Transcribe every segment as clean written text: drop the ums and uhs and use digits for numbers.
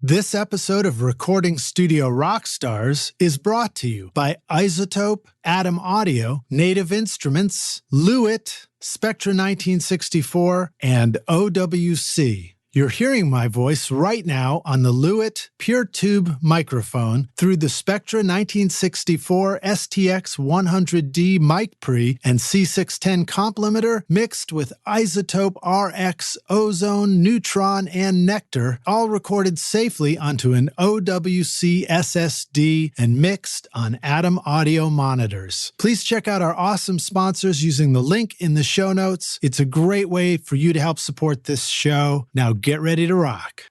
This episode of Recording Studio Rockstars is brought to you by Isotope, Atom Audio, Native Instruments, Lewitt, Spectra 1964, and OWC. You're hearing my voice right now on the Lewitt Pure Tube microphone through the Spectra 1964 STX 100D mic pre and C610 complementer mixed with Isotope RX, Ozone, Neutron, and Nectar, all recorded safely onto an OWC SSD and mixed on Atom Audio monitors. Please check out our awesome sponsors using the link in the show notes. It's a great way for you to help support this show. Now get ready to rock.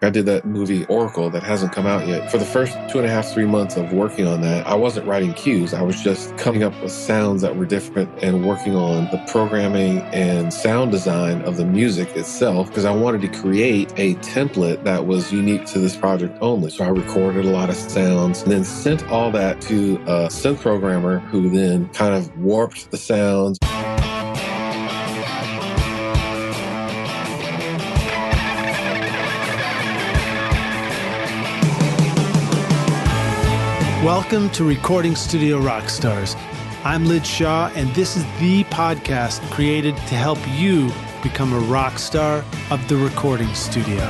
I did that movie Oracle that hasn't come out yet. For the first 2.5, 3 months of working on that, I wasn't writing cues. I was just coming up with sounds that were different and working on the programming and sound design of the music itself because I wanted to create a template that was unique to this project only. So I recorded a lot of sounds and then sent all that to a synth programmer who then kind of warped the sounds. Welcome to Recording Studio Rockstars. I'm Lid Shaw, and this is the podcast created to help you become a rock star of the recording studio.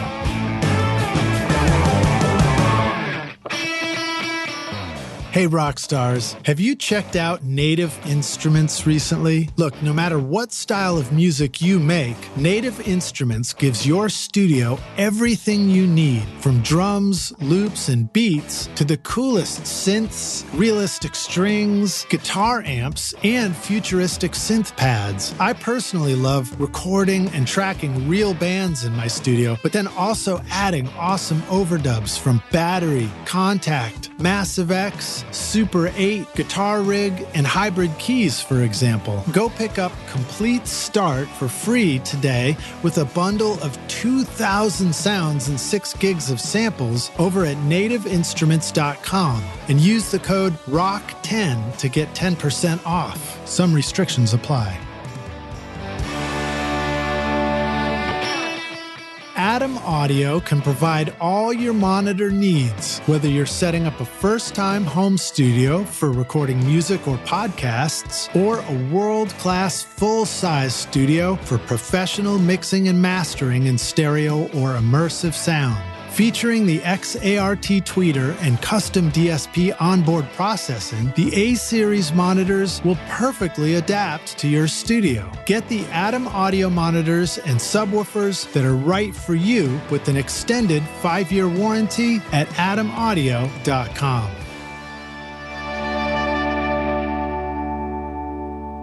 Hey Rockstars, have you checked out Native Instruments recently? Look, no matter what style of music you make, Native Instruments gives your studio everything you need, from drums, loops, and beats to the coolest synths, realistic strings, guitar amps, and futuristic synth pads. I personally love recording and tracking real bands in my studio, but then also adding awesome overdubs from Battery, Contact, Massive X, Super 8, Guitar Rig, and Hybrid Keys, for example. Go pick up Complete Start for free today with a bundle of 2,000 sounds and 6 gigs of samples over at nativeinstruments.com and use the code ROCK10 to get 10% off. Some restrictions apply. Atom Audio can provide all your monitor needs, whether you're setting up a first-time home studio for recording music or podcasts, or a world-class full-size studio for professional mixing and mastering in stereo or immersive sound. Featuring the XART tweeter and custom DSP onboard processing, the A-series monitors will perfectly adapt to your studio. Get the Atom Audio monitors and subwoofers that are right for you with an extended 5-year warranty at atomaudio.com.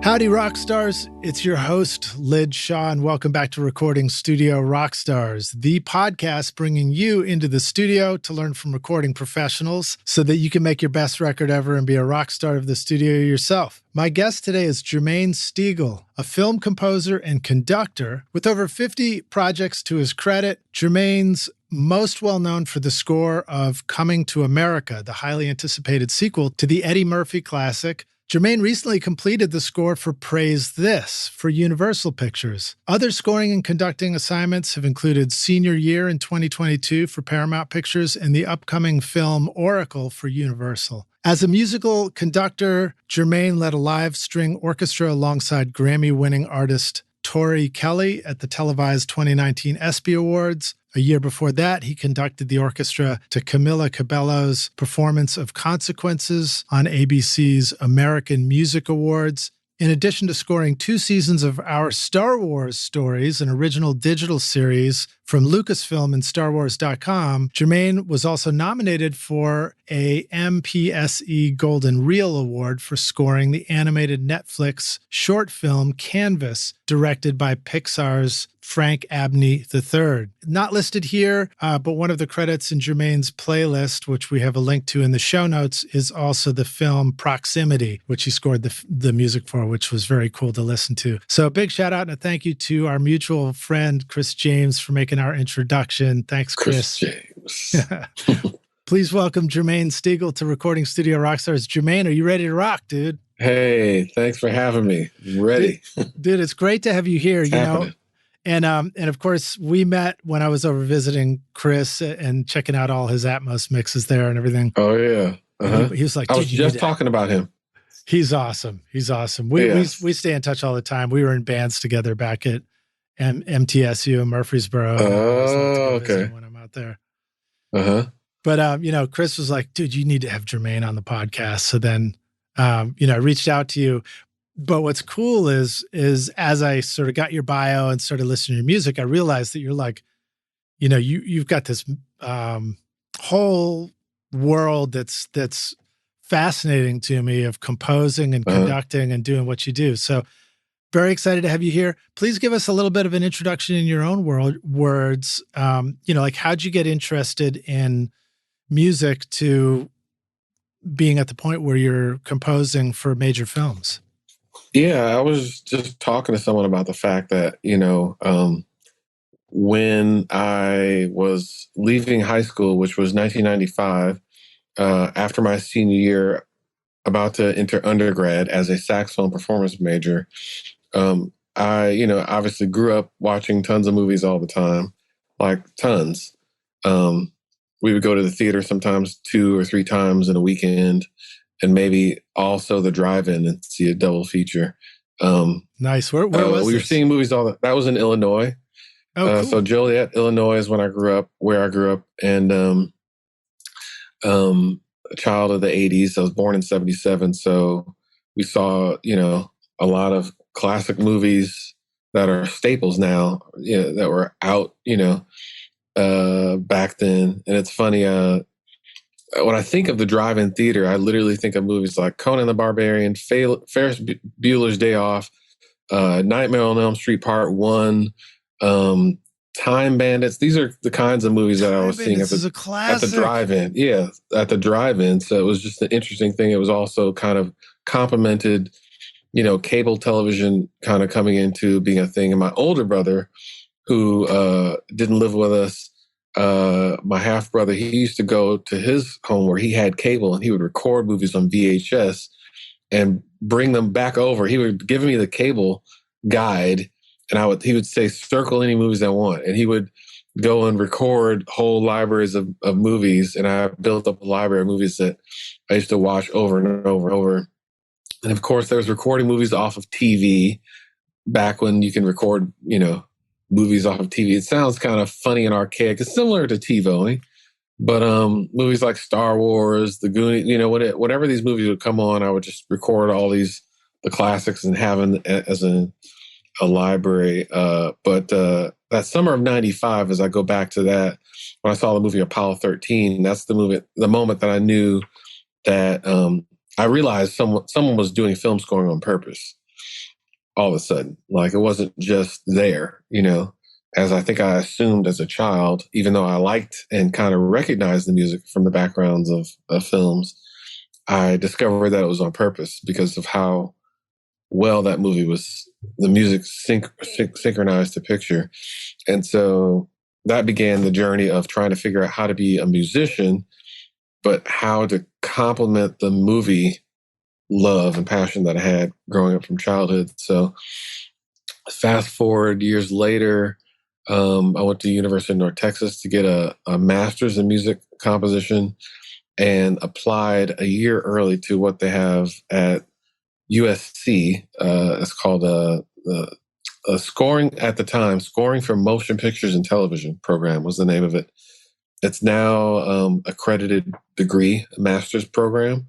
Howdy, Rockstars. It's your host, Lid Shaw, and welcome back to Recording Studio Rockstars, the podcast bringing you into the studio to learn from recording professionals so that you can make your best record ever and be a rock star of the studio yourself. My guest today is Jermaine Stegall, a film composer and conductor with over 50 projects to his credit. Jermaine's most well known for the score of Coming to America, the highly anticipated sequel to the Eddie Murphy classic. Jermaine recently completed the score for Praise This for Universal Pictures. Other scoring and conducting assignments have included Senior Year in 2022 for Paramount Pictures and the upcoming film Oracle for Universal. As a musical conductor, Jermaine led a live string orchestra alongside Grammy-winning artist Tori Kelly at the televised 2019 ESPY Awards. A year before that, he conducted the orchestra to Camila Cabello's performance of Consequences on ABC's American Music Awards. In addition to scoring 2 seasons of Our Star Wars Stories, an original digital series from Lucasfilm and StarWars.com, Jermaine was also nominated for a MPSE Golden Reel Award for scoring the animated Netflix short film Canvas, directed by Pixar's Frank Abney III. Not listed here, but one of the credits in Jermaine's playlist, which we have a link to in the show notes, is also the film Proximity, which he scored the music for, which was very cool to listen to. So a big shout out and a thank you to our mutual friend, Chris James, for making our introduction. Thanks, Chris. James. Please welcome Jermaine Stegall to Recording Studio Rockstars. Jermaine, are you ready to rock, dude? Hey, thanks for having me. I'm ready. Dude, it's great to have you here. And of course, we met when I was over visiting Chris and checking out all his Atmos mixes there and everything. Oh, yeah. And he was like, I dude, was just talking about him. He's awesome. He's awesome. We stay in touch all the time. We were in bands together back at MTSU in Murfreesboro. And I always love to go visit when I'm out there. But, Chris was like, dude, you need to have Jermaine on the podcast. So then, I reached out to you. But what's cool is as I sort of got your bio and started listening to your music, I realized that you're like, you've got this whole world that's fascinating to me of composing and conducting and doing what you do. So very excited to have you here. Please give us a little bit of an introduction in your own words. Like how'd you get interested in music to being at the point where you're composing for major films? Yeah, I was just talking to someone about the fact that, when I was leaving high school, which was 1995, after my senior year, about to enter undergrad as a saxophone performance major, I, obviously grew up watching tons of movies all the time, like tons. We would go to the theater sometimes 2 or 3 times in a weekend, and maybe also the drive-in and see a double feature. Nice. Where was we were seeing movies that was in Illinois. Oh, cool. So Joliet, Illinois is where I grew up, and a child of the 80s. I was born in 77, so we saw, a lot of classic movies that are staples now, that were out, back then. And it's funny, when I think of the drive-in theater, I literally think of movies like Conan the Barbarian, Ferris Bueller's Day Off, Nightmare on Elm Street Part 1, Time Bandits. These are the kinds of movies that I was seeing at the drive-in. Yeah, at the drive-in. So it was just an interesting thing. It was also kind of complemented, cable television kind of coming into being a thing. And my older brother, who didn't live with us, my half brother, he used to go to his home where he had cable, and he would record movies on VHS and bring them back over. He would give me the cable guide, and he would say, circle any movies I want. And he would go and record whole libraries of movies. And I built up a library of movies that I used to watch over and over and over. And of course, there was recording movies off of TV back when you can record, movies off of TV. It sounds kind of funny and archaic. It's similar to TiVoing, but movies like Star Wars, The Goonies, whatever these movies would come on, I would just record all the classics and have them as a library. But that summer of 95, as I go back to that, when I saw the movie Apollo 13, that's the moment that I knew that I realized someone was doing film scoring on purpose. All of a sudden, like it wasn't just there, as I think I assumed as a child, even though I liked and kind of recognized the music from the backgrounds of films, I discovered that it was on purpose because of how well that movie was, the music synchronized to picture. And so that began the journey of trying to figure out how to be a musician, but how to complement the movie love and passion that I had growing up from childhood. So fast forward years later, I went to the University of North Texas to get a master's in music composition and applied a year early to what they have at USC. It's called a scoring at the time, Scoring for Motion Pictures and Television program was the name of it. It's now accredited degree, master's program,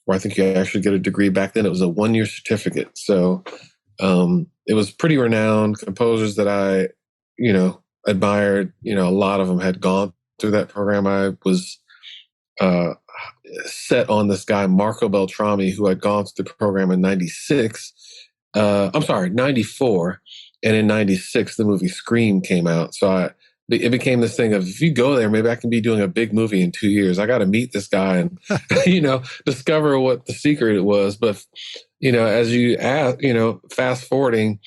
where I think you actually get a degree. Back then, it was a 1-year certificate. So it was pretty renowned. Composers that I, admired, a lot of them had gone through that program. I was set on this guy, Marco Beltrami, who had gone through the program in 94. And in 96, the movie Scream came out. So it became this thing of, if you go there, maybe I can be doing a big movie in 2 years. I got to meet this guy and, discover what the secret it was. But, as you ask, fast forwarding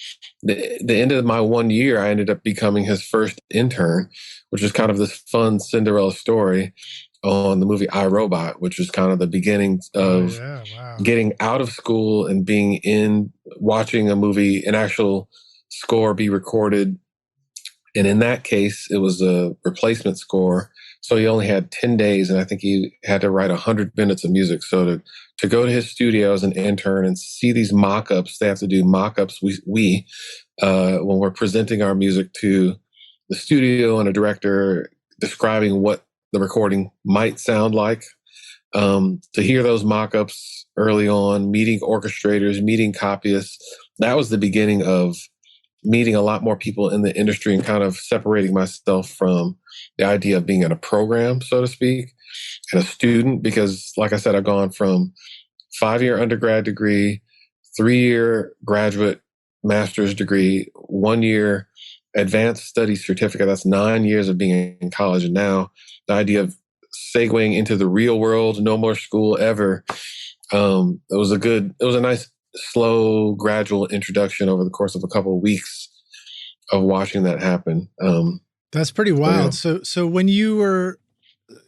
the end of my 1 year, I ended up becoming his first intern, which is kind of this fun Cinderella story on the movie iRobot, which was kind of the beginning of getting out of school and being watching a movie, an actual score be recorded And in that case, it was a replacement score. So he only had 10 days, and I think he had to write 100 minutes of music. So to go to his studio as an intern and see these mock-ups, they have to do mock-ups. When we're presenting our music to the studio and a director describing what the recording might sound like, to hear those mock-ups early on, meeting orchestrators, meeting copyists, that was the beginning of meeting a lot more people in the industry and kind of separating myself from the idea of being in a program, so to speak, and a student. Because, like I said, I've gone from 5-year undergrad degree, 3-year graduate master's degree, 1-year advanced studies certificate. That's 9 years of being in college. And now the idea of segueing into the real world, no more school ever. It was a nice, slow, gradual introduction over the course of a couple of weeks of watching that happen. That's pretty wild. So when you were,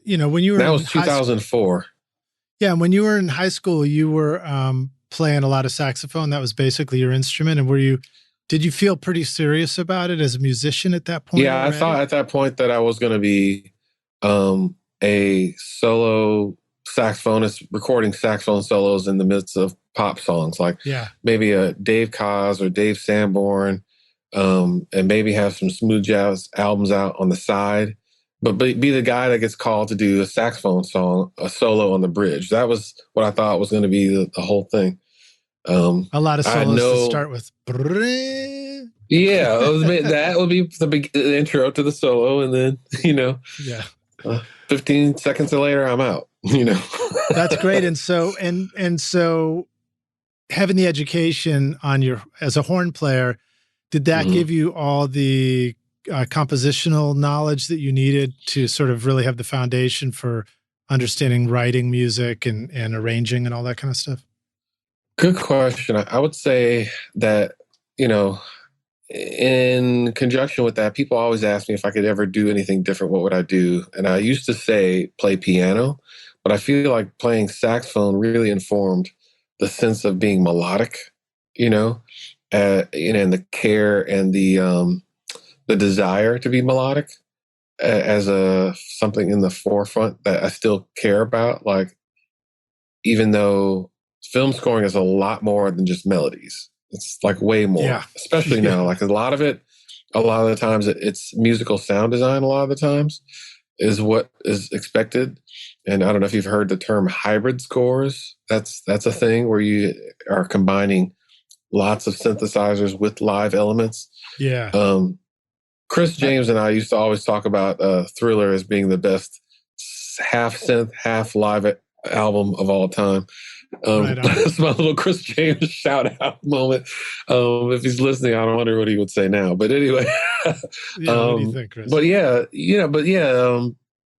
that was 2004. Yeah. And when you were in high school, you were playing a lot of saxophone. That was basically your instrument. And did you feel pretty serious about it as a musician at that point? Yeah, already? I thought at that point that I was going to be a solo saxophonist recording saxophone solos in the midst of pop songs, like maybe a Dave Koz or Dave Sanborn, and maybe have some smooth jazz albums out on the side, but be the guy that gets called to do a saxophone song, a solo on the bridge. That was what I thought was going to be the whole thing. A lot of solos to start with. Yeah, that would be the intro to the solo, and then 15 seconds later, I'm out. That's great. And so having the education as a horn player, did that give you all the compositional knowledge that you needed to sort of really have the foundation for understanding writing music and arranging and all that kind of stuff? Good question. I would say that, in conjunction with that, people always ask me if I could ever do anything different, what would I do? And I used to say play piano, but I feel like playing saxophone really informed the sense of being melodic, and the care and the desire to be melodic as something in the forefront that I still care about. Like, even though film scoring is a lot more than just melodies. It's like way more, especially now. Like a lot of the times it's musical sound design. A lot of the times is what is expected. And I don't know if you've heard the term hybrid scores. That's a thing where you are combining lots of synthesizers with live elements. Yeah. Chris James and I used to always talk about Thriller as being the best half synth, half live album of all time. That's my little Chris James shout out moment. If he's listening, I wonder what he would say now. But anyway, what do you think, Chris?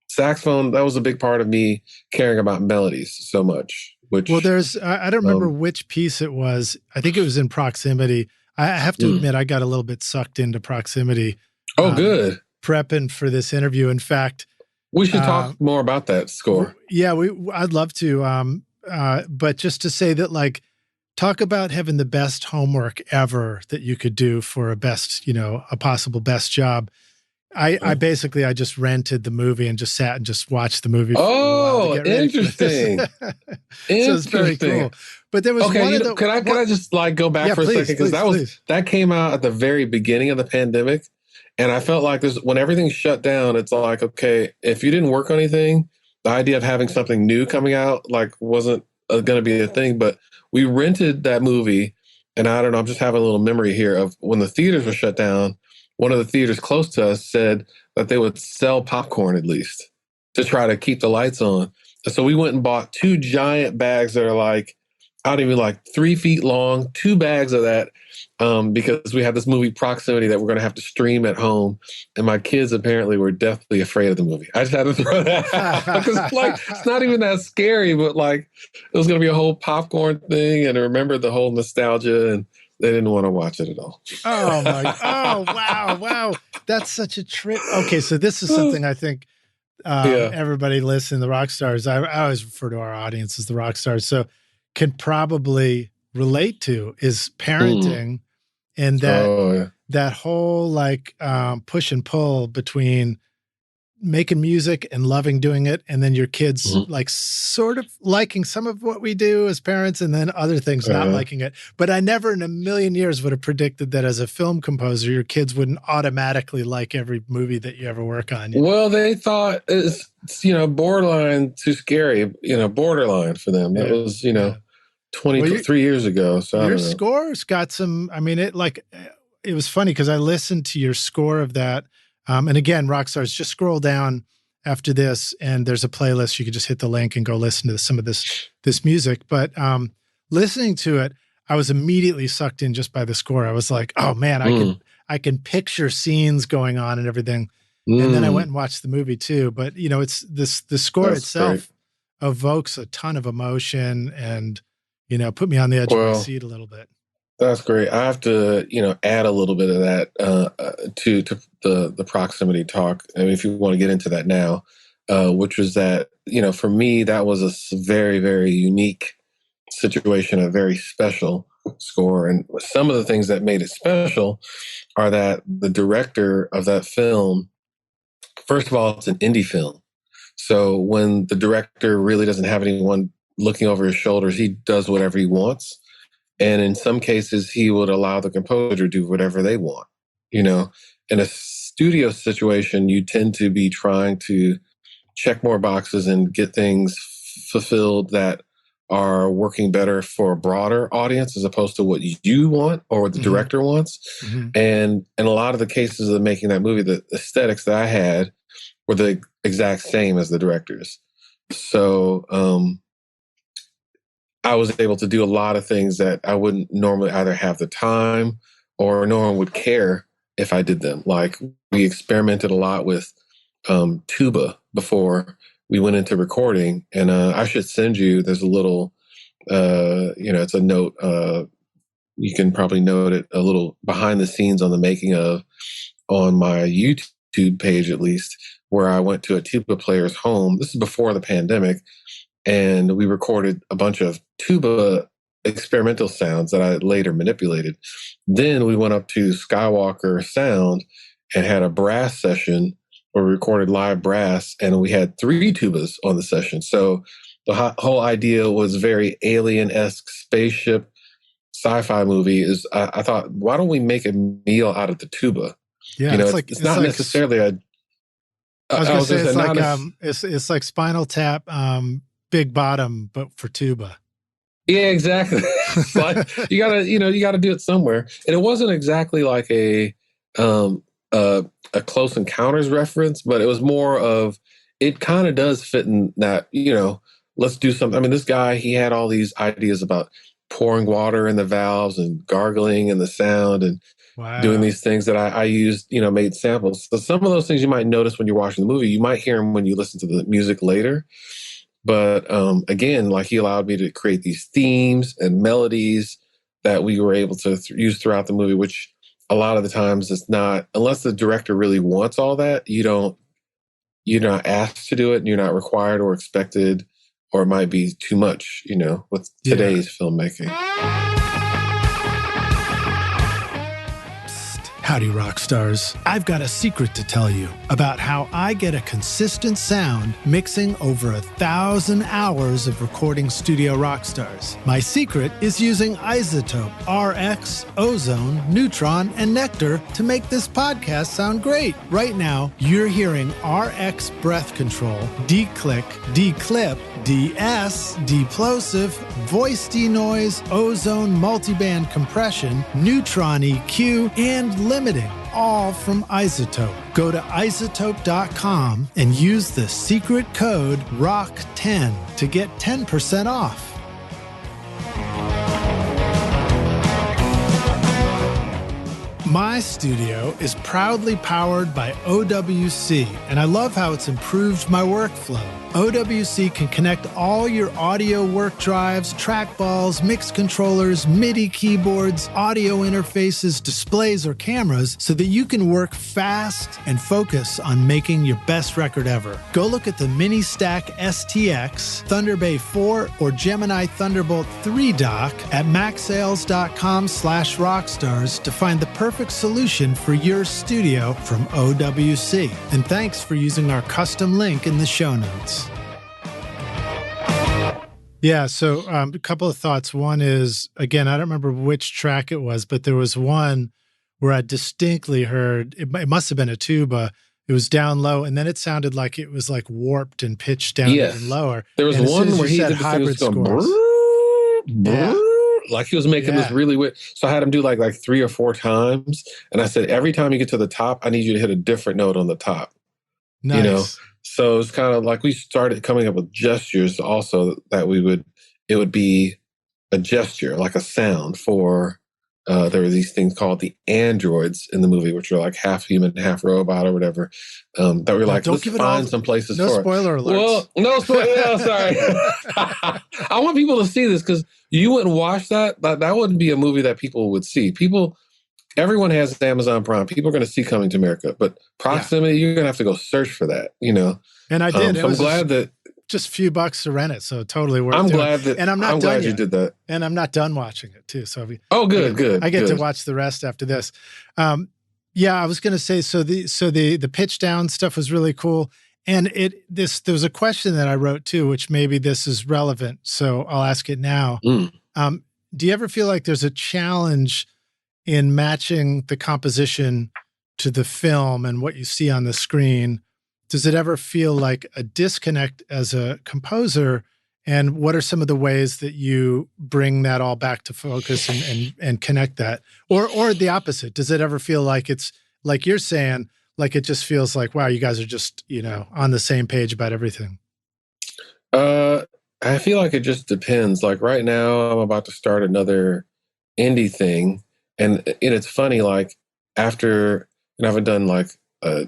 Saxophone, that was a big part of me caring about melodies so much. I don't remember which piece it was. I think it was in Proximity. I have to admit, I got a little bit sucked into Proximity. Oh, good. Prepping for this interview. In fact, we should talk more about that score. Yeah, I'd love to. But just to say that, like, talk about having the best homework ever that you could do for a possible best job. I just rented the movie and just sat and just watched the movie. Oh, interesting. So it's very cool. But there was can I just go back for a second? Because that came out at the very beginning of the pandemic. And I felt like when everything shut down, it's like, okay, if you didn't work on anything, the idea of having something new coming out wasn't going to be a thing. But we rented that movie, and I don't know, I'm just having a little memory here of when the theaters were shut down. One of the theaters close to us said that they would sell popcorn at least to try to keep the lights on. So we went and bought 2 giant bags that are 3 feet long, 2 bags of that, because we had this movie Proximity that we're going to have to stream at home. And my kids apparently were deathly afraid of the movie. I just had to throw that out because it's not even that scary, but it was going to be a whole popcorn thing. And I remember the whole nostalgia, and they didn't want to watch it at all. Wow. That's such a trip. Okay, so this is something I think everybody listening, the rock stars, I always refer to our audience as the rock stars, so can probably relate to, is parenting And that whole like push and pull between making music and loving doing it, and then your kids like sort of liking some of what we do as parents, and then other things not liking it. But I never in a million years would have predicted that as a film composer, your kids wouldn't automatically like every movie that you ever work on. Well, they thought it's borderline too scary, borderline for them. That was 23 years ago. So your score's got some. I mean, it was funny because I listened to your score of that. And again, Rockstars, just scroll down after this and there's a playlist. You can just hit the link and go listen to some of this music. But listening to it, I was immediately sucked in just by the score. I was like, oh man, I can picture scenes going on and everything. And then I went and watched the movie too. But it's the score itself evokes a ton of emotion and, put me on the edge of my seat a little bit. That's great. I have to, add a little bit of that to the proximity talk. I mean, if you want to get into that now, which was that, for me, that was a very, very unique situation, a very special score. And some of the things that made it special are that the director of that film, first of all, it's an indie film. So when the director really doesn't have anyone looking over his shoulders, he does whatever he wants. And in some cases, he would allow the composer to do whatever they want. In a studio situation, you tend to be trying to check more boxes and get things fulfilled that are working better for a broader audience as opposed to what you want or what the director wants. And in a lot of the cases of making that movie, the aesthetics that I had were the exact same as the director's. So, I was able to do a lot of things that I wouldn't normally either have the time or no one would care if I did them. Like we experimented a lot with tuba before we went into recording. And I should send you, there's a little, it's a note. You can probably note it a little behind the scenes on the making of on my YouTube page, at least, where I went to a tuba player's home. This is before the pandemic. And we recorded a bunch of tuba experimental sounds that I later manipulated. Then we went up to Skywalker Sound and had a brass session where we recorded live brass, and we had 3 tubas on the session. So the whole idea was very alien-esque spaceship sci-fi movie. I thought, why don't we make a meal out of the tuba? Yeah, it's not necessarily a. I was going to say it's like Spinal Tap. Big Bottom, but for tuba. Yeah, exactly. But you gotta do it somewhere. And it wasn't exactly like a Close Encounters reference, but it was more of, it kind of does fit in that, let's do something. I mean, this guy, he had all these ideas about pouring water in the valves and gargling and the sound and doing these things that I used, made samples. So some of those things you might notice when you're watching the movie, you might hear them when you listen to the music later. But again, like he allowed me to create these themes and melodies that we were able to use throughout the movie, which a lot of the times it's not, unless the director really wants all that, you're not asked to do it and you're not required or expected, or it might be too much, with today's filmmaking. Howdy, rock stars. I've got a secret to tell you about how I get a consistent sound mixing over 1,000 hours of recording studio rock stars. My secret is using iZotope, RX, Ozone, Neutron, and Nectar to make this podcast sound great. Right now, you're hearing RX breath control, declick, declip, DS, deplosive, voice denoise, Ozone multiband compression, Neutron EQ, and limiting, all from iZotope. Go to iZotope.com and use the secret code ROCK10 to get 10% off. My studio is proudly powered by OWC, and I love how it's improved my workflow. OWC can connect all your audio work drives, trackballs, mix controllers, MIDI keyboards, audio interfaces, displays, or cameras so that you can work fast and focus on making your best record ever. Go look at the Mini Stack STX, Thunder Bay 4, or Gemini Thunderbolt 3 dock at macsales.com/rockstars to find the perfect solution for your studio from OWC. And thanks for using our custom link in the show notes. Yeah, so a couple of thoughts. One is, again, I don't remember which track it was, but there was one where I distinctly heard, it must have been a tuba, it was down low, and then it sounded like it was like warped and pitched down even lower. There was one where he did hybrid scores. Like he was making this really weird. So I had him do like 3 or 4 times. And I said, every time you get to the top, I need you to hit a different note on the top. Nice. You know? So it's kind of like we started coming up with gestures also that it would be a gesture, like a sound for, there were these things called the androids in the movie, which are like half human, half robot or whatever. That were like, let's find some places for it. No spoiler alerts. Well, no spoiler. No, sorry. I want people to see this because you wouldn't watch that. That wouldn't be a movie that people would see. Everyone has Amazon Prime. People are going to see Coming to America, but Proximity, you're going to have to go search for that, you know? And I did. So I'm glad that just a few bucks to rent it, so totally worth it. I'm glad that, and I'm not glad done you yet. did that. And I'm not done watching it too. So good. I get to watch the rest after this. Yeah, I was going to say, so the pitch down stuff was really cool. And there was a question that I wrote too, which maybe this is relevant. So I'll ask it now. Do you ever feel like there's a challenge in matching the composition to the film and what you see on the screen? Does it ever feel like a disconnect as a composer? And what are some of the ways that you bring that all back to focus and connect that? Or the opposite? Does it ever feel like it's like you're saying, like it just feels like, wow, you guys are just, on the same page about everything? I feel like it just depends. Like right now I'm about to start another indie thing. And it's funny, like after, and I haven't done like a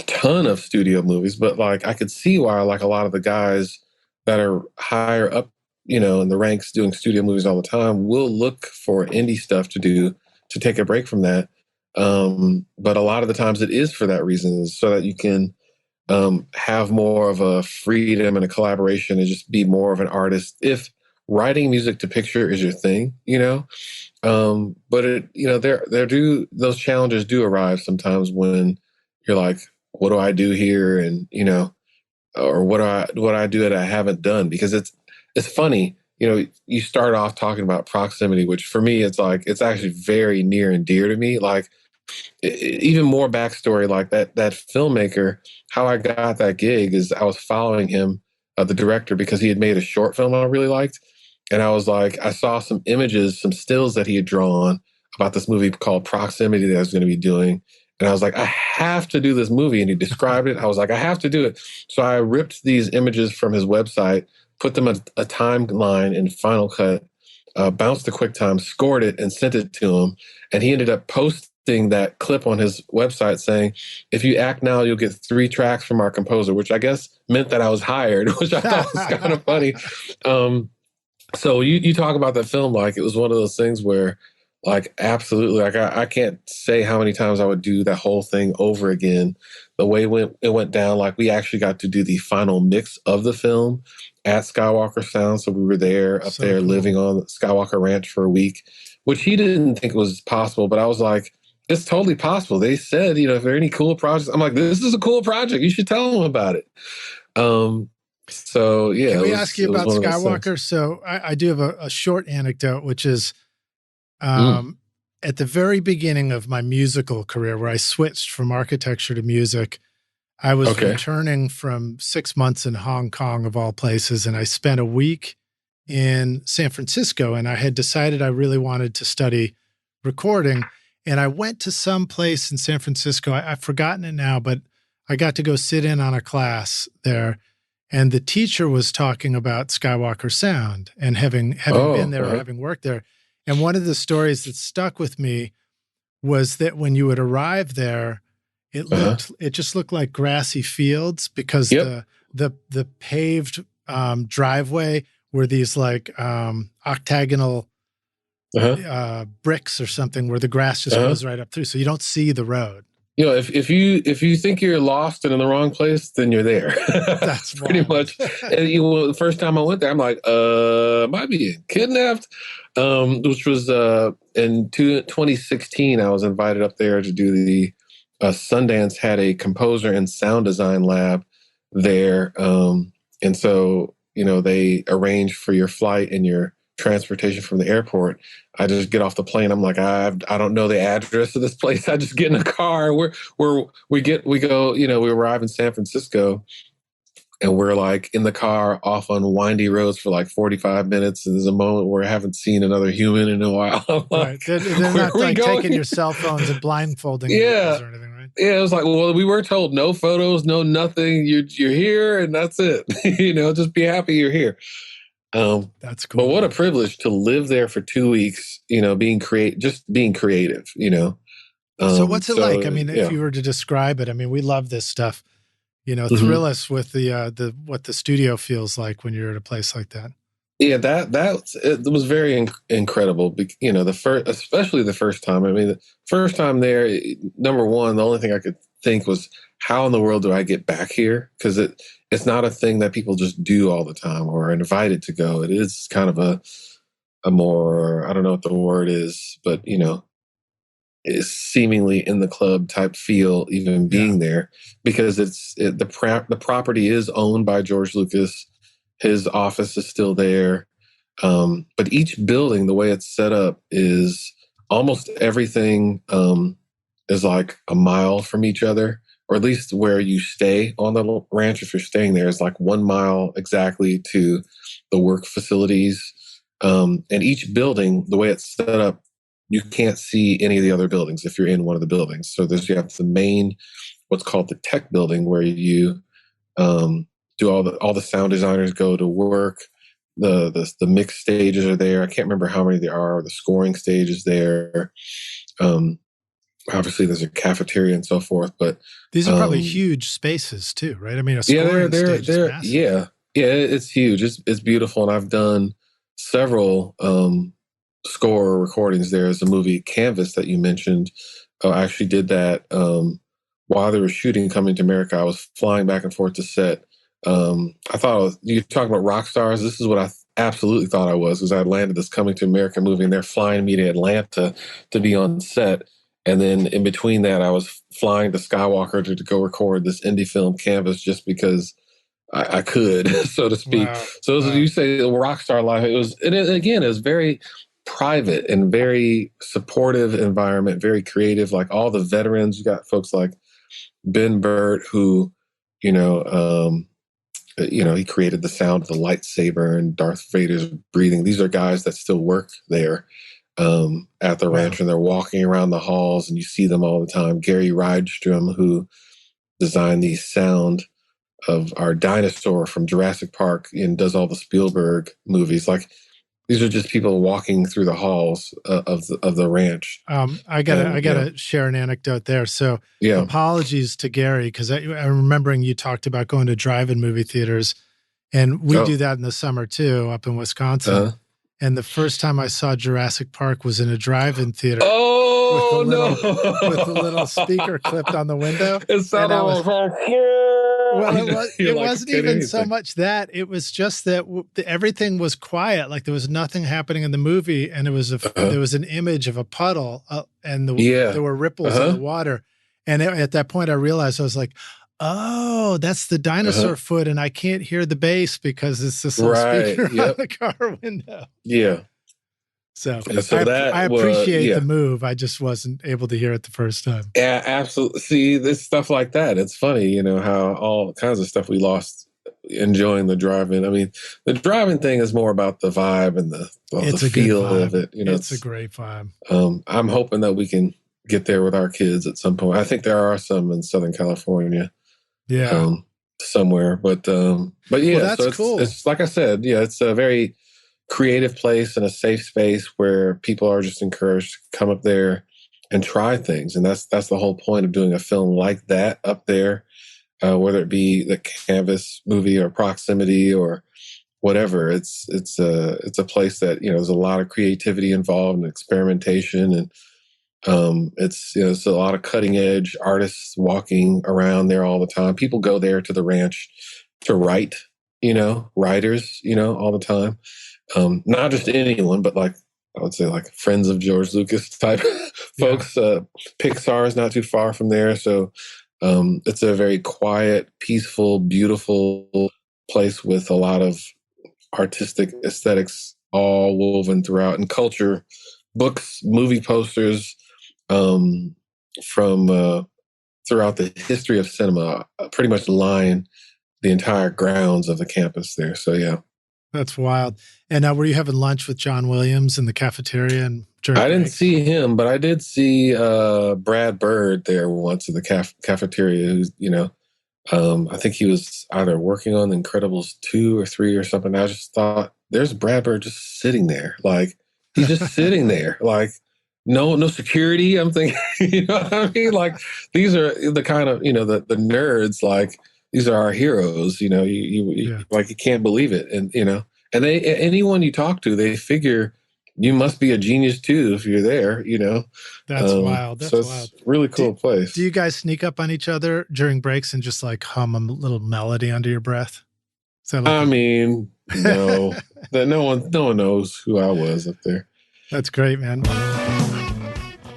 ton of studio movies, but like I could see why like a lot of the guys that are higher up, in the ranks doing studio movies all the time will look for indie stuff to do to take a break from that. But a lot of the times it is for that reason, so that you can have more of a freedom and a collaboration and just be more of an artist. If writing music to picture is your thing, but those challenges do arrive sometimes when you're like, what do I do here? And, or what do I do that I haven't done? Because it's funny, you start off talking about proximity, which for me, it's like, it's actually very near and dear to me. Like even more backstory, like that filmmaker, how I got that gig is I was following him, the director, because he had made a short film I really liked. And I was like, I saw some images, some stills that he had drawn about this movie called Proximity that I was going to be doing. And I was like, I have to do this movie. And he described it. I was like, I have to do it. So I ripped these images from his website, put them a timeline in Final Cut, bounced to QuickTime, scored it, and sent it to him. And he ended up posting that clip on his website saying, if you act now, you'll get 3 tracks from our composer, which I guess meant that I was hired, which I thought was kind of funny. So you talk about that film like it was one of those things where, like, absolutely, like I can't say how many times I would do that whole thing over again. The way it went down, like we actually got to do the final mix of the film at Skywalker Sound. So we were there, up there, cool, living on Skywalker Ranch for a week, which he didn't think was possible. But I was like, it's totally possible. They said, if there are any cool projects, I'm like, this is a cool project. You should tell them about it. So, yeah. Can we ask you about Skywalker? So I do have a short anecdote, which is at the very beginning of my musical career, where I switched from architecture to music, I was returning from 6 months in Hong Kong, of all places, and I spent a week in San Francisco, and I had decided I really wanted to study recording. And I went to some place in San Francisco. I've forgotten it now, but I got to go sit in on a class there. And the teacher was talking about Skywalker Sound and having been there or having worked there. And one of the stories that stuck with me was that when you would arrive there, it just looked like grassy fields because the paved driveway were these like octagonal bricks or something where the grass just goes right up through, so you don't see the road. You know, if you think you're lost and in the wrong place, then you're there. That's pretty much. And the first time I went there, I'm like, am I being kidnapped? Which was in 2016. I was invited up there to do the Sundance had a composer and sound design lab there, and so they arrange for your flight and your transportation from the airport. I just get off the plane. I'm like, I don't know the address of this place. I just get in a car. We go. We arrive in San Francisco, and we're like in the car off on windy roads for like 45 minutes. And there's a moment where I haven't seen another human in a while. Right. They're not like taking your cell phones and blindfolding you or anything, right? Yeah, it was like, well, we were told no photos, no nothing. You're here, and that's it. Just be happy you're here. That's cool. But what a privilege to live there for 2 weeks, being creative, So what's it like? I mean, if you were to describe it, I mean, we love this stuff, thrill us with the what the studio feels like when you're at a place like that. Yeah, it was very incredible. Especially the first time. I mean, the first time there, number one, the only thing I could think was, how in the world do I get back here? Because it's not a thing that people just do all the time or are invited to go. It is kind of a more, I don't know what the word is, but is seemingly in the club type feel, even being there, because the property is owned by George Lucas. His office is still there. But each building, the way it's set up, is almost everything is like a mile from each other, or at least where you stay on the ranch. If you're staying there, is like 1 mile exactly to the work facilities. And each building, the way it's set up, you can't see any of the other buildings if you're in one of the buildings. So you have the main, what's called the tech building, where you do all the sound designers go to work. The mix stages are there. I can't remember how many there are. The scoring stage is there. Obviously, there's a cafeteria and so forth. But these are probably huge spaces too, right? I mean, a scoring stage is massive. Yeah, it's huge. It's beautiful, and I've done several score recordings there. As the movie Canvas that you mentioned, I actually did that while they were shooting Coming to America. I was flying back and forth to set. I thought you're talking about rock stars. This is what I absolutely thought I was I landed this Coming to America movie, and they're flying me to Atlanta to be on set. And then in between that, I was flying to Skywalker to go record this indie film Canvas, just because I could, so to speak. Wow. So as you say, the rock star life, it was very private and very supportive environment, very creative. Like all the veterans, you got folks like Ben Burt, who, he created the sound of the lightsaber and Darth Vader's breathing. These are guys that still work there at the ranch, and they're walking around the halls, and you see them all the time. Gary Rydstrom, who designed the sound of our dinosaur from Jurassic Park and does all the Spielberg movies. Like, these are just people walking through the halls of the ranch. I gotta share an anecdote there. So apologies to Gary, because I'm remembering you talked about going to drive-in movie theaters, and we do that in the summer too, up in Wisconsin. And the first time I saw Jurassic Park was in a drive-in theater. Oh, with a little speaker clipped on the window. It sounded like, well, it wasn't even so much that. It was just that everything was quiet. Like there was nothing happening in the movie, and there was an image of a puddle, and there were ripples in the water. And at that point, I realized, I was like, oh, that's the dinosaur foot, and I can't hear the bass because it's this little speaker on the car window. Yeah. So I appreciate the move. I just wasn't able to hear it the first time. Yeah, absolutely. See, this stuff like that. It's funny, how all kinds of stuff we lost enjoying the drive-in. I mean, the drive-in thing is more about the vibe and the feel of it. It's a great vibe. I'm hoping that we can get there with our kids at some point. I think there are some in Southern California. Yeah. Somewhere. But yeah, well, that's cool. It's like I said, it's a very creative place and a safe space where people are just encouraged to come up there and try things. And that's the whole point of doing a film like that up there, whether it be the Canvas movie or Proximity or whatever. It's a place that, there's a lot of creativity involved and experimentation, and it's a lot of cutting edge artists walking around there all the time. People go there to the ranch to write, writers, all the time. Not just anyone, but like, I would say like friends of George Lucas type folks. Pixar is not too far from there. So it's a very quiet, peaceful, beautiful place with a lot of artistic aesthetics all woven throughout, and culture, books, movie posters, from throughout the history of cinema, pretty much line the entire grounds of the campus there. So, yeah. That's wild. And were you having lunch with John Williams in the cafeteria? And I didn't see him, but I did see Brad Bird there once in the cafeteria. Who's, I think he was either working on The Incredibles 2 or 3 or something. I just thought, there's Brad Bird just sitting there. Like, he's just sitting there. Like, no security. I'm thinking, you know what I mean? Like, these are the kind of, the nerds, like, these are our heroes, you like, you can't believe it. And, and anyone you talk to, they figure you must be a genius too if you're there, That's wild. That's wild. It's a really cool place. Do you guys sneak up on each other during breaks and just like hum a little melody under your breath? No, no one knows who I was up there. That's great, man.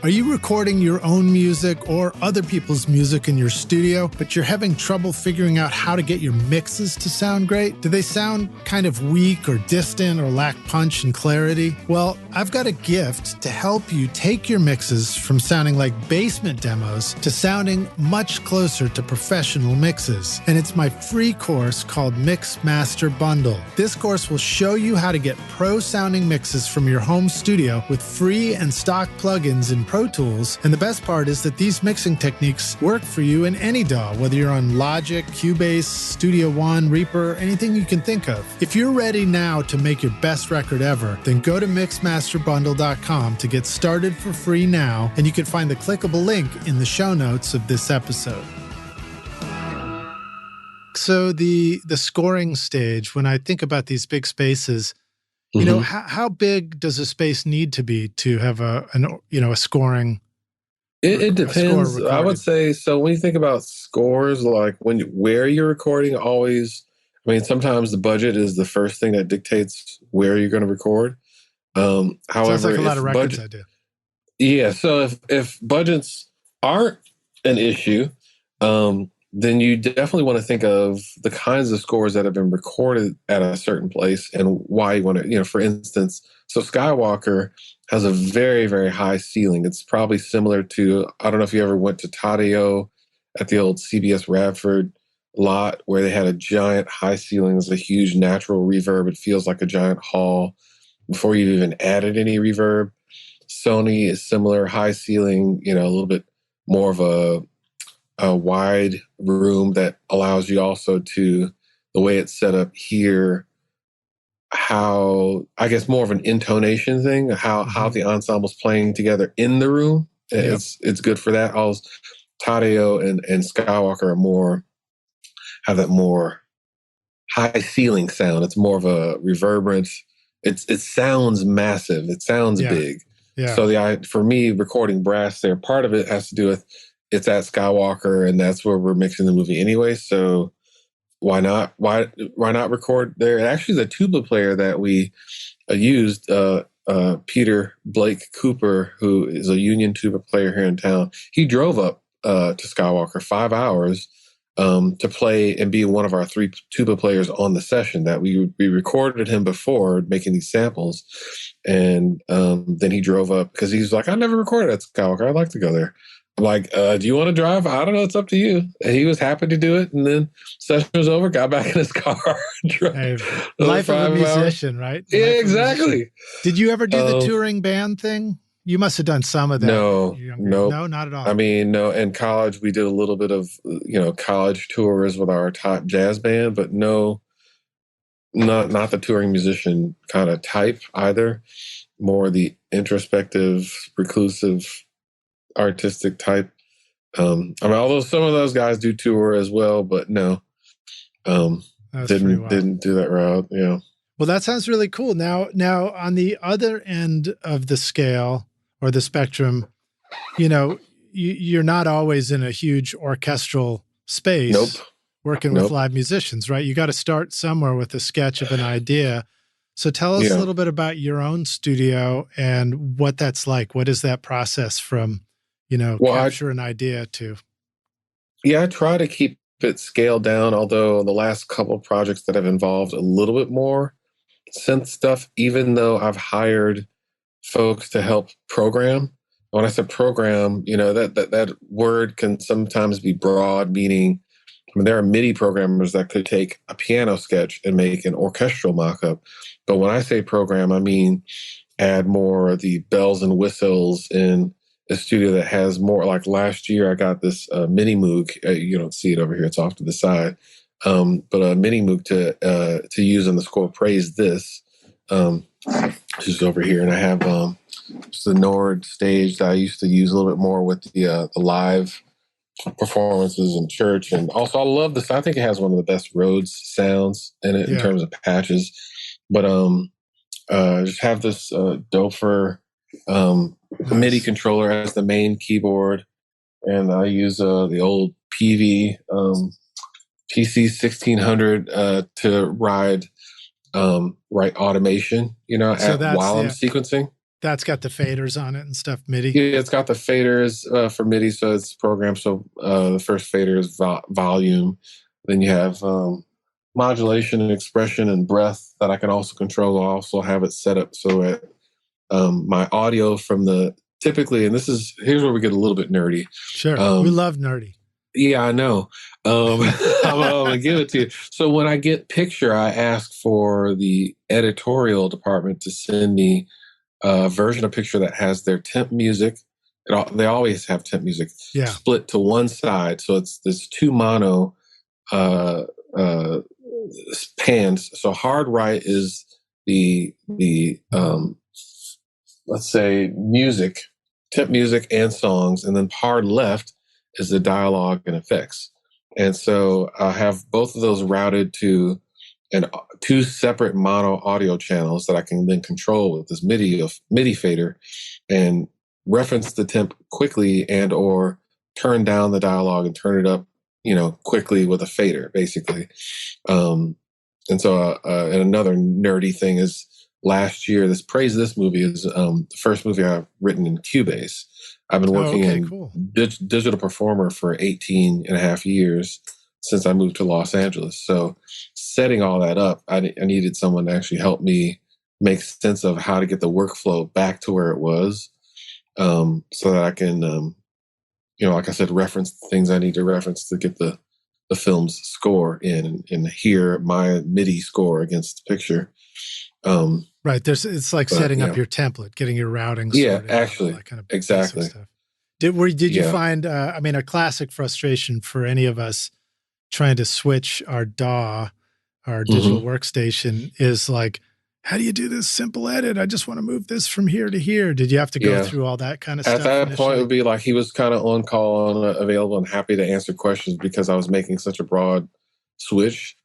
Are you recording your own music or other people's music in your studio, but you're having trouble figuring out how to get your mixes to sound great? Do they sound kind of weak or distant or lack punch and clarity? Well, I've got a gift to help you take your mixes from sounding like basement demos to sounding much closer to professional mixes. And it's my free course called Mix Master Bundle. This course will show you how to get pro-sounding mixes from your home studio with free and stock plugins in Pro Tools, and the best part is that these mixing techniques work for you in any DAW, whether you're on Logic, Cubase, Studio One, Reaper, anything you can think of. If you're ready now to make your best record ever, then go to mixmasterbundle.com to get started for free now, and you can find the clickable link in the show notes of this episode. So the scoring stage, when I think about these big spaces, how big does a space need to be to have a scoring? It depends. I would say, so when you think about scores, like where you're recording, sometimes the budget is the first thing that dictates where you're going to record. However, sounds like a lot of records I do. Yeah. So if budgets aren't an issue, then you definitely want to think of the kinds of scores that have been recorded at a certain place and why you want to, for instance, so Skywalker has a very, very high ceiling. It's probably similar to, I don't know if you ever went to Tadeo at the old CBS Radford lot where they had a giant high ceiling. There's a huge natural reverb. It feels like a giant hall before you even added any reverb. Sony is similar, high ceiling, a little bit more of a wide room that allows you also to, the way it's set up here, how, I guess, more of an intonation thing, how the ensemble's playing together in the room. Yep. It's good for that. Tadeo and Skywalker have that more high ceiling sound. It's more of a reverberant. It sounds massive. It sounds big. Yeah. So for me, recording brass there, part of it has to do with it's at Skywalker, and that's where we're mixing the movie anyway. So why not record there? And actually, the tuba player that we used, Peter Blake Cooper, who is a union tuba player here in town, he drove up to Skywalker 5 hours to play and be one of our 3 tuba players on the session that we recorded him before making these samples. And then he drove up because he's like, I never recorded at Skywalker. I'd like to go there. I'm like, do you want to drive? I don't know. It's up to you. And he was happy to do it. And then session was over, got back in his car. Life of a musician, right? Yeah, exactly. Did you ever do the touring band thing? You must have done some of that. No, not at all. No. In college, we did a little bit of, college tours with our top jazz band, but no, not the touring musician kind of type either. More the introspective, reclusive, artistic type. I mean, although some of those guys do tour as well, but no, didn't do that route. Yeah. Well, that sounds really cool. Now on the other end of the scale or the spectrum, you know, you're not always in a huge orchestral space working with live musicians, right? You got to start somewhere with a sketch of an idea. So tell us a little bit about your own studio and what that's like. What is that process from, capture an idea to? Yeah, I try to keep it scaled down, although the last couple of projects that have involved a little bit more synth stuff, even though I've hired folks to help program. When I said program, that word can sometimes be broad, meaning there are MIDI programmers that could take a piano sketch and make an orchestral mock-up. But when I say program, I mean add more of the bells and whistles in a studio that has more. Like last year, I got this mini Moog. You don't see it over here; it's off to the side. But a mini Moog to use in the score. Praise this. Just over here, and I have just the Nord stage that I used to use a little bit more with the live performances in church. And also, I love this. I think it has one of the best Rhodes sounds in it in terms of patches. But just have this Dofer MIDI controller as the main keyboard, and I use the old PV PC 1600 to write automation. While I'm sequencing. That's got the faders on it and stuff, MIDI. Yeah, it's got the faders for MIDI, so it's programmed. So the first fader is volume. Then you have modulation and expression and breath that I can also control. I also have it set up so that my audio from typically, and here's where we get a little bit nerdy. Sure, we love nerdy. Yeah, I know. I'm going to give it to you. So when I get picture, I ask for the editorial department to send me a version of picture that has their temp music. They always have temp music split to one side. So there's two mono pans. So hard right is the let's say music, temp music and songs, and then hard left is the dialogue and effects. And so I have both of those routed to two separate mono audio channels that I can then control with this MIDI fader and reference the temp quickly and or turn down the dialogue and turn it up, quickly with a fader, basically. And so and another nerdy thing is last year, Praise This movie is the first movie I've written in Cubase. I've been working in digital performer for 18 and a half years since I moved to Los Angeles. So setting all that up, I needed someone to actually help me make sense of how to get the workflow back to where it was, so that I can, like I said, reference the things I need to reference to get the film's score in and hear my MIDI score against the picture. Right. It's like setting up your template, getting your routing sorted. Yeah, actually, that kind of exactly. Stuff. Did you find, a classic frustration for any of us trying to switch our DAW, our digital workstation, is like, how do you do this simple edit? I just want to move this from here to here. Did you have to go through all that kind of stuff? At that point, it would be like he was kind of on call and available and happy to answer questions because I was making such a broad switch.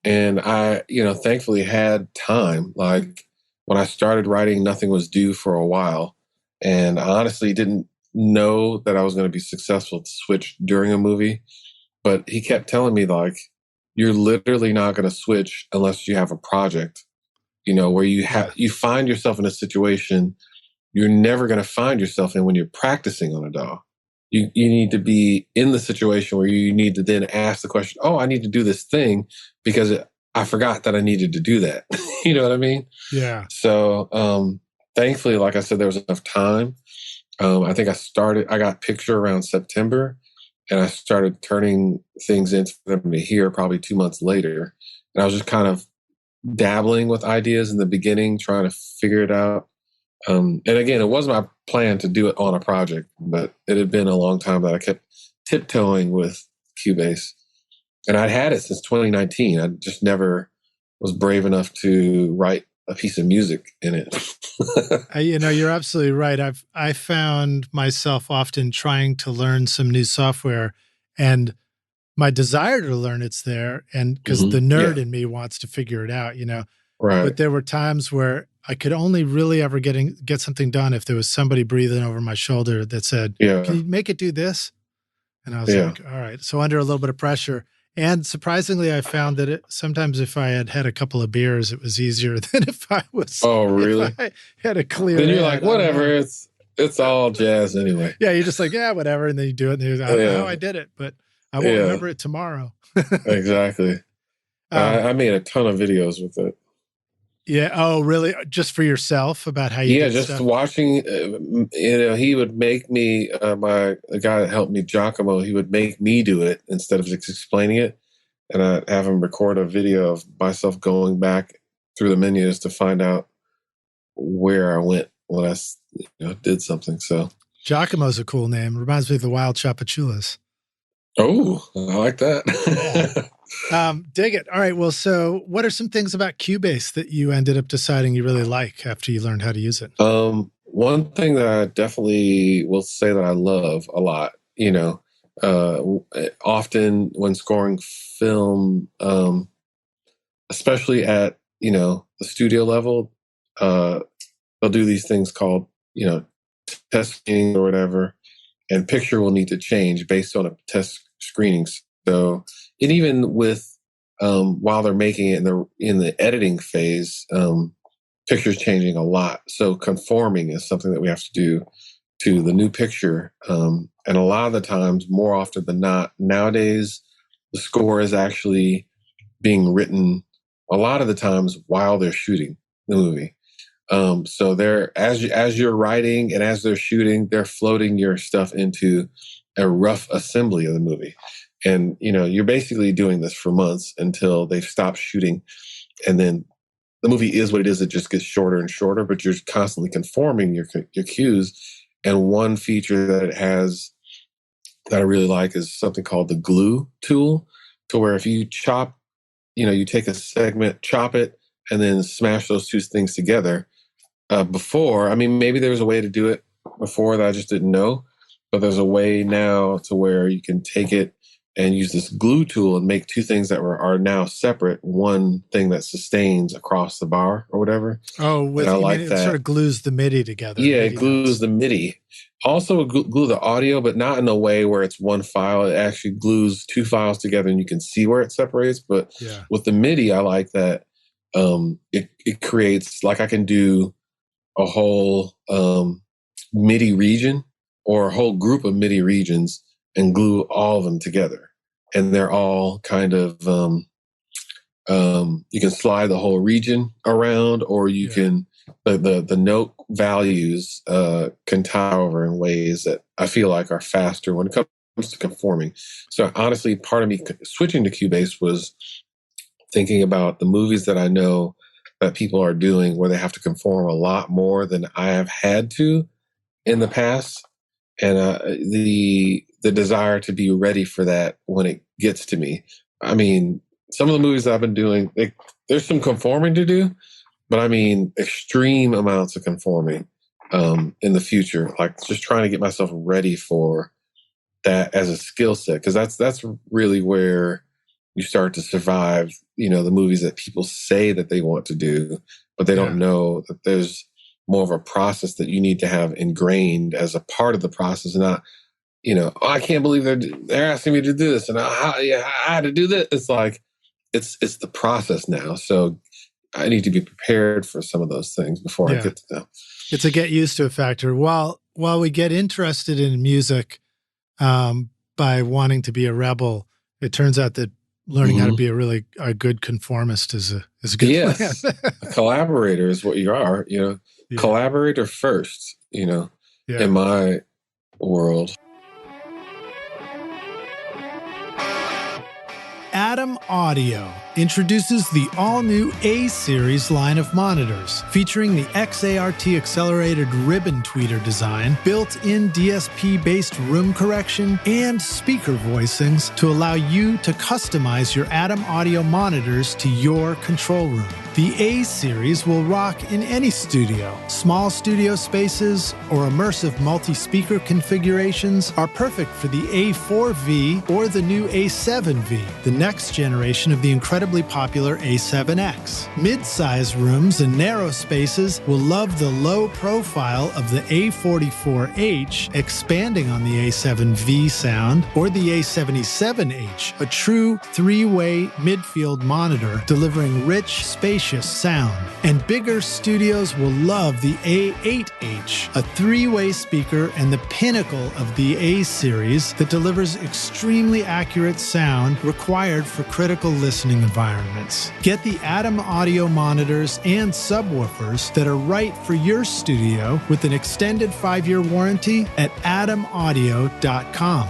And I, thankfully had time. Like when I started writing, nothing was due for a while. And I honestly didn't know that I was going to be successful to switch during a movie. But he kept telling me, like, you're literally not going to switch unless you have a project, where you find yourself in a situation you're never going to find yourself in when you're practicing on a DAW. You need to be in the situation where you need to then ask the question, I need to do this thing because I forgot that I needed to do that. You know what I mean? Yeah. So thankfully, like I said, there was enough time. I think I got picture around September, and I started turning things in for them to hear probably 2 months later. And I was just kind of dabbling with ideas in the beginning, trying to figure it out. And again, it wasn't my plan to do it on a project, but it had been a long time that I kept tiptoeing with Cubase. And I'd had it since 2019. I just never was brave enough to write a piece of music in it. You're absolutely right. I found myself often trying to learn some new software, and my desire to learn it's there, and because the nerd in me wants to figure it out, Right. But there were times where I could only really ever get something done if there was somebody breathing over my shoulder that said, "Can you make it do this?" And I was like, "All right." So under a little bit of pressure. And surprisingly, I found that sometimes if I had a couple of beers, it was easier than if I was. Oh, really? If I had a clear. Then you're like, whatever. It's all jazz anyway. Yeah, you're just like, yeah, whatever, and then you do it, and you're like, I don't know how I did it, but I won't remember it tomorrow. Exactly. I made a ton of videos with it. Yeah. Oh, really? Just for yourself about how you did just stuff? Watching, he would make me, the guy that helped me, Giacomo, he would make me do it instead of just explaining it. And I'd have him record a video of myself going back through the menus to find out where I went when I did something. So Giacomo's a cool name. Reminds me of the Wild Chapachulas. Oh, I like that. Dig it. All right. Well, so what are some things about Cubase that you ended up deciding you really like after you learned how to use it? One thing that I definitely will say that I love a lot, often when scoring film, especially at, the studio level, they'll do these things called, testing or whatever, and picture will need to change based on a test screening. So, and even with while they're making it in the editing phase, picture's changing a lot. So conforming is something that we have to do to the new picture. And a lot of the times, more often than not, nowadays, the score is actually being written a lot of the times while they're shooting the movie. So they're as you're writing and as they're shooting, they're floating your stuff into a rough assembly of the movie. And, you're basically doing this for months until they've stopped shooting. And then the movie is what it is. It just gets shorter and shorter, but you're constantly conforming your cues. And one feature that it has that I really like is something called the glue tool, to where if you chop, you take a segment, chop it, and then smash those two things together. Before, maybe there was a way to do it before that I just didn't know, but there's a way now to where you can take it and use this glue tool and make two things that are now separate, one thing that sustains across the bar or whatever. Oh, I like that. It sort of glues the MIDI together. Yeah, it glues the MIDI. Also glue the audio, but not in a way where it's one file. It actually glues two files together and you can see where it separates. But with the MIDI, I like that it creates, like I can do a whole MIDI region or a whole group of MIDI regions and glue all of them together. And they're all kind of, you can slide the whole region around, or you can, the note values can tie over in ways that I feel like are faster when it comes to conforming. So honestly, part of me switching to Cubase was thinking about the movies that I know that people are doing where they have to conform a lot more than I have had to in the past. And the desire to be ready for that when it gets to me. Some of the movies I've been doing, there's some conforming to do, but extreme amounts of conforming in the future. Like just trying to get myself ready for that as a skill set, because that's really where you start to survive, the movies that people say that they want to do, but they don't know that there's more of a process that you need to have ingrained as a part of the process, not, I can't believe they're asking me to do this, and I had to do this. It's like, it's the process now. So I need to be prepared for some of those things before I get to them. It's a get used to a factor. While we get interested in music by wanting to be a rebel, it turns out that learning how to be a good conformist is a good plan. A collaborator is what you are, collaborator first, in my world. Adam Audio introduces the all-new A-Series line of monitors, featuring the XART accelerated ribbon tweeter design, built-in DSP-based room correction, and speaker voicings to allow you to customize your Atom Audio monitors to your control room. The A-Series will rock in any studio. Small studio spaces or immersive multi-speaker configurations are perfect for the A4V or the new A7V, the next generation of the incredibly popular A7X. Mid-size rooms and narrow spaces will love the low profile of the A44H, expanding on the A7V sound, or the A77H, a true three-way midfield monitor delivering rich, spacious sound. And bigger studios will love the A8H, a three-way speaker and the pinnacle of the A-Series that delivers extremely accurate sound required for critical listening environments. Get the Atom Audio monitors and subwoofers that are right for your studio with an extended 5-year warranty at atomaudio.com.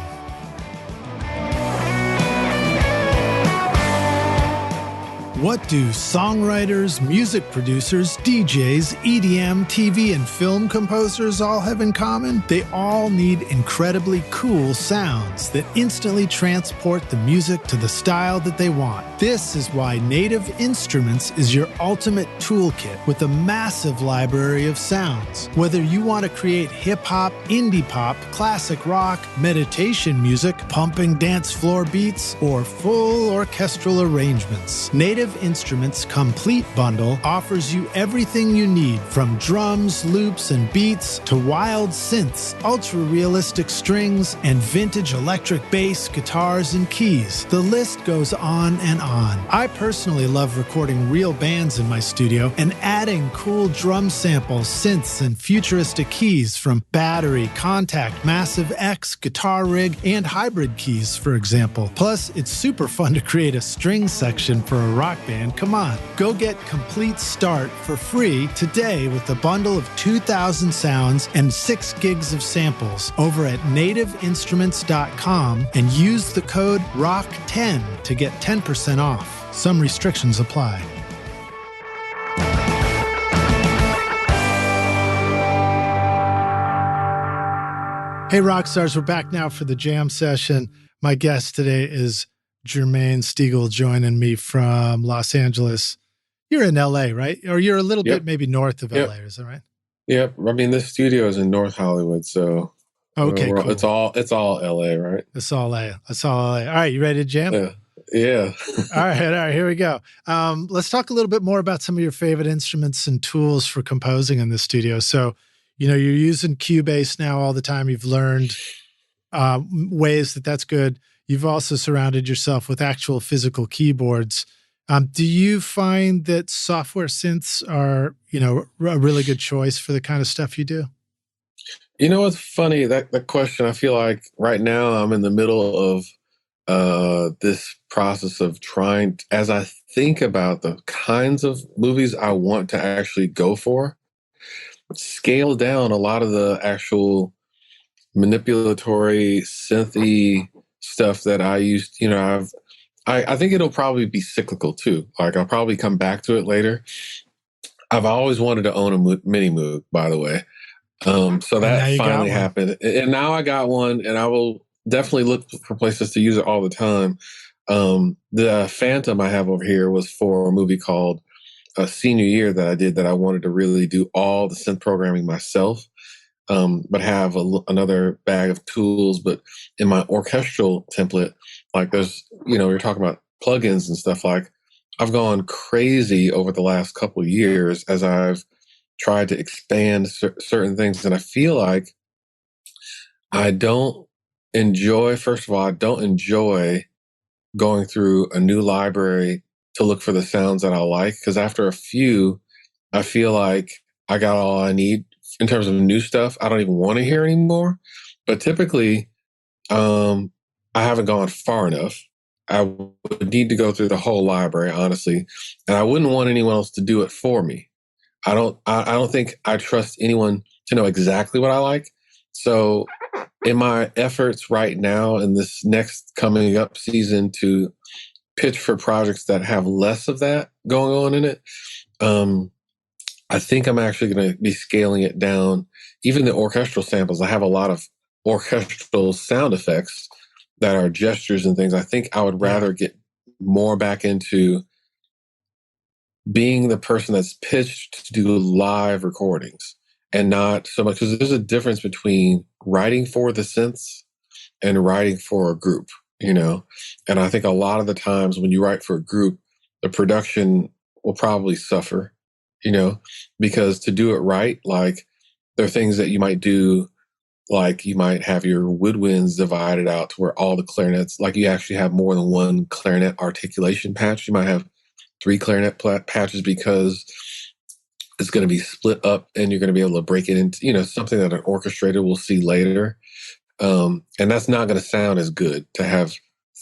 What do songwriters, music producers, DJs, EDM, TV, and film composers all have in common? They all need incredibly cool sounds that instantly transport the music to the style that they want. This is why Native Instruments is your ultimate toolkit with a massive library of sounds. Whether you want to create hip-hop, indie pop, classic rock, meditation music, pumping dance floor beats, or full orchestral arrangements, Native Instruments Complete Bundle offers you everything you need, from drums, loops, and beats to wild synths, ultra-realistic strings, and vintage electric bass, guitars, and keys. The list goes on and on. I personally love recording real bands in my studio and adding cool drum samples, synths, and futuristic keys from Battery, Contact, Massive X, Guitar Rig, and Hybrid keys, for example. Plus, it's super fun to create a string section for a rock band. Come on, go get Complete Start for free today with a bundle of 2,000 sounds and 6 gigs of samples over at nativeinstruments.com and use the code ROCK10 to get 10% off. Some restrictions apply. Hey, rock stars, we're back now for the jam session. My guest today is Jermaine Stegall, joining me from Los Angeles. You're in LA, right? Or you're a little bit maybe north of LA, is that right? Yep. I mean, this studio is in North Hollywood, so okay, cool. It's all LA, right? It's all LA. It's all LA. All right, you ready to jam? Yeah. All right, here we go. Let's talk a little bit more about some of your favorite instruments and tools for composing in the studio. So, you're using Cubase now all the time. You've learned ways that's good. You've also surrounded yourself with actual physical keyboards. Do you find that software synths are, a really good choice for the kind of stuff you do? You know what's funny? That question, I feel like right now I'm in the middle of this process of trying, as I think about the kinds of movies I want to actually go for, scale down a lot of the actual manipulatory, synthy stuff that I used. I think it'll probably be cyclical too. Like I'll probably come back to it later. I've always wanted to own a mini Moog, by the way. So that finally happened. And now I got one, and I will definitely look for places to use it all the time. The Phantom I have over here was for a movie called Senior Year that I did, that I wanted to really do all the synth programming myself, but have another bag of tools. But in my orchestral template, like there's, you're talking about plugins and stuff, like I've gone crazy over the last couple of years as I've tried to expand certain things. And I feel like I don't enjoy going through a new library to look for the sounds that I like. Because after a few, I feel like I got all I need in terms of new stuff. I don't even want to hear anymore. But typically, I haven't gone far enough. I would need to go through the whole library, honestly. And I wouldn't want anyone else to do it for me. I don't think I trust anyone to know exactly what I like. So in my efforts right now in this next coming up season to pitch for projects that have less of that going on in it. I think I'm actually going to be scaling it down. Even the orchestral samples, I have a lot of orchestral sound effects that are gestures and things. I think I would rather get more back into being the person that's pitched to do live recordings and not so much, because there's a difference between writing for the synths and writing for a group, you know? And I think a lot of the times when you write for a group, the production will probably suffer, you know, because to do it right, like there are things that you might do, like you might have your woodwinds divided out to where all the clarinets, like you actually have more than one clarinet articulation patch. You might have 3 clarinet patches because it's going to be split up and you're going to be able to break it into, you know, something that an orchestrator will see later. And that's not going to sound as good to have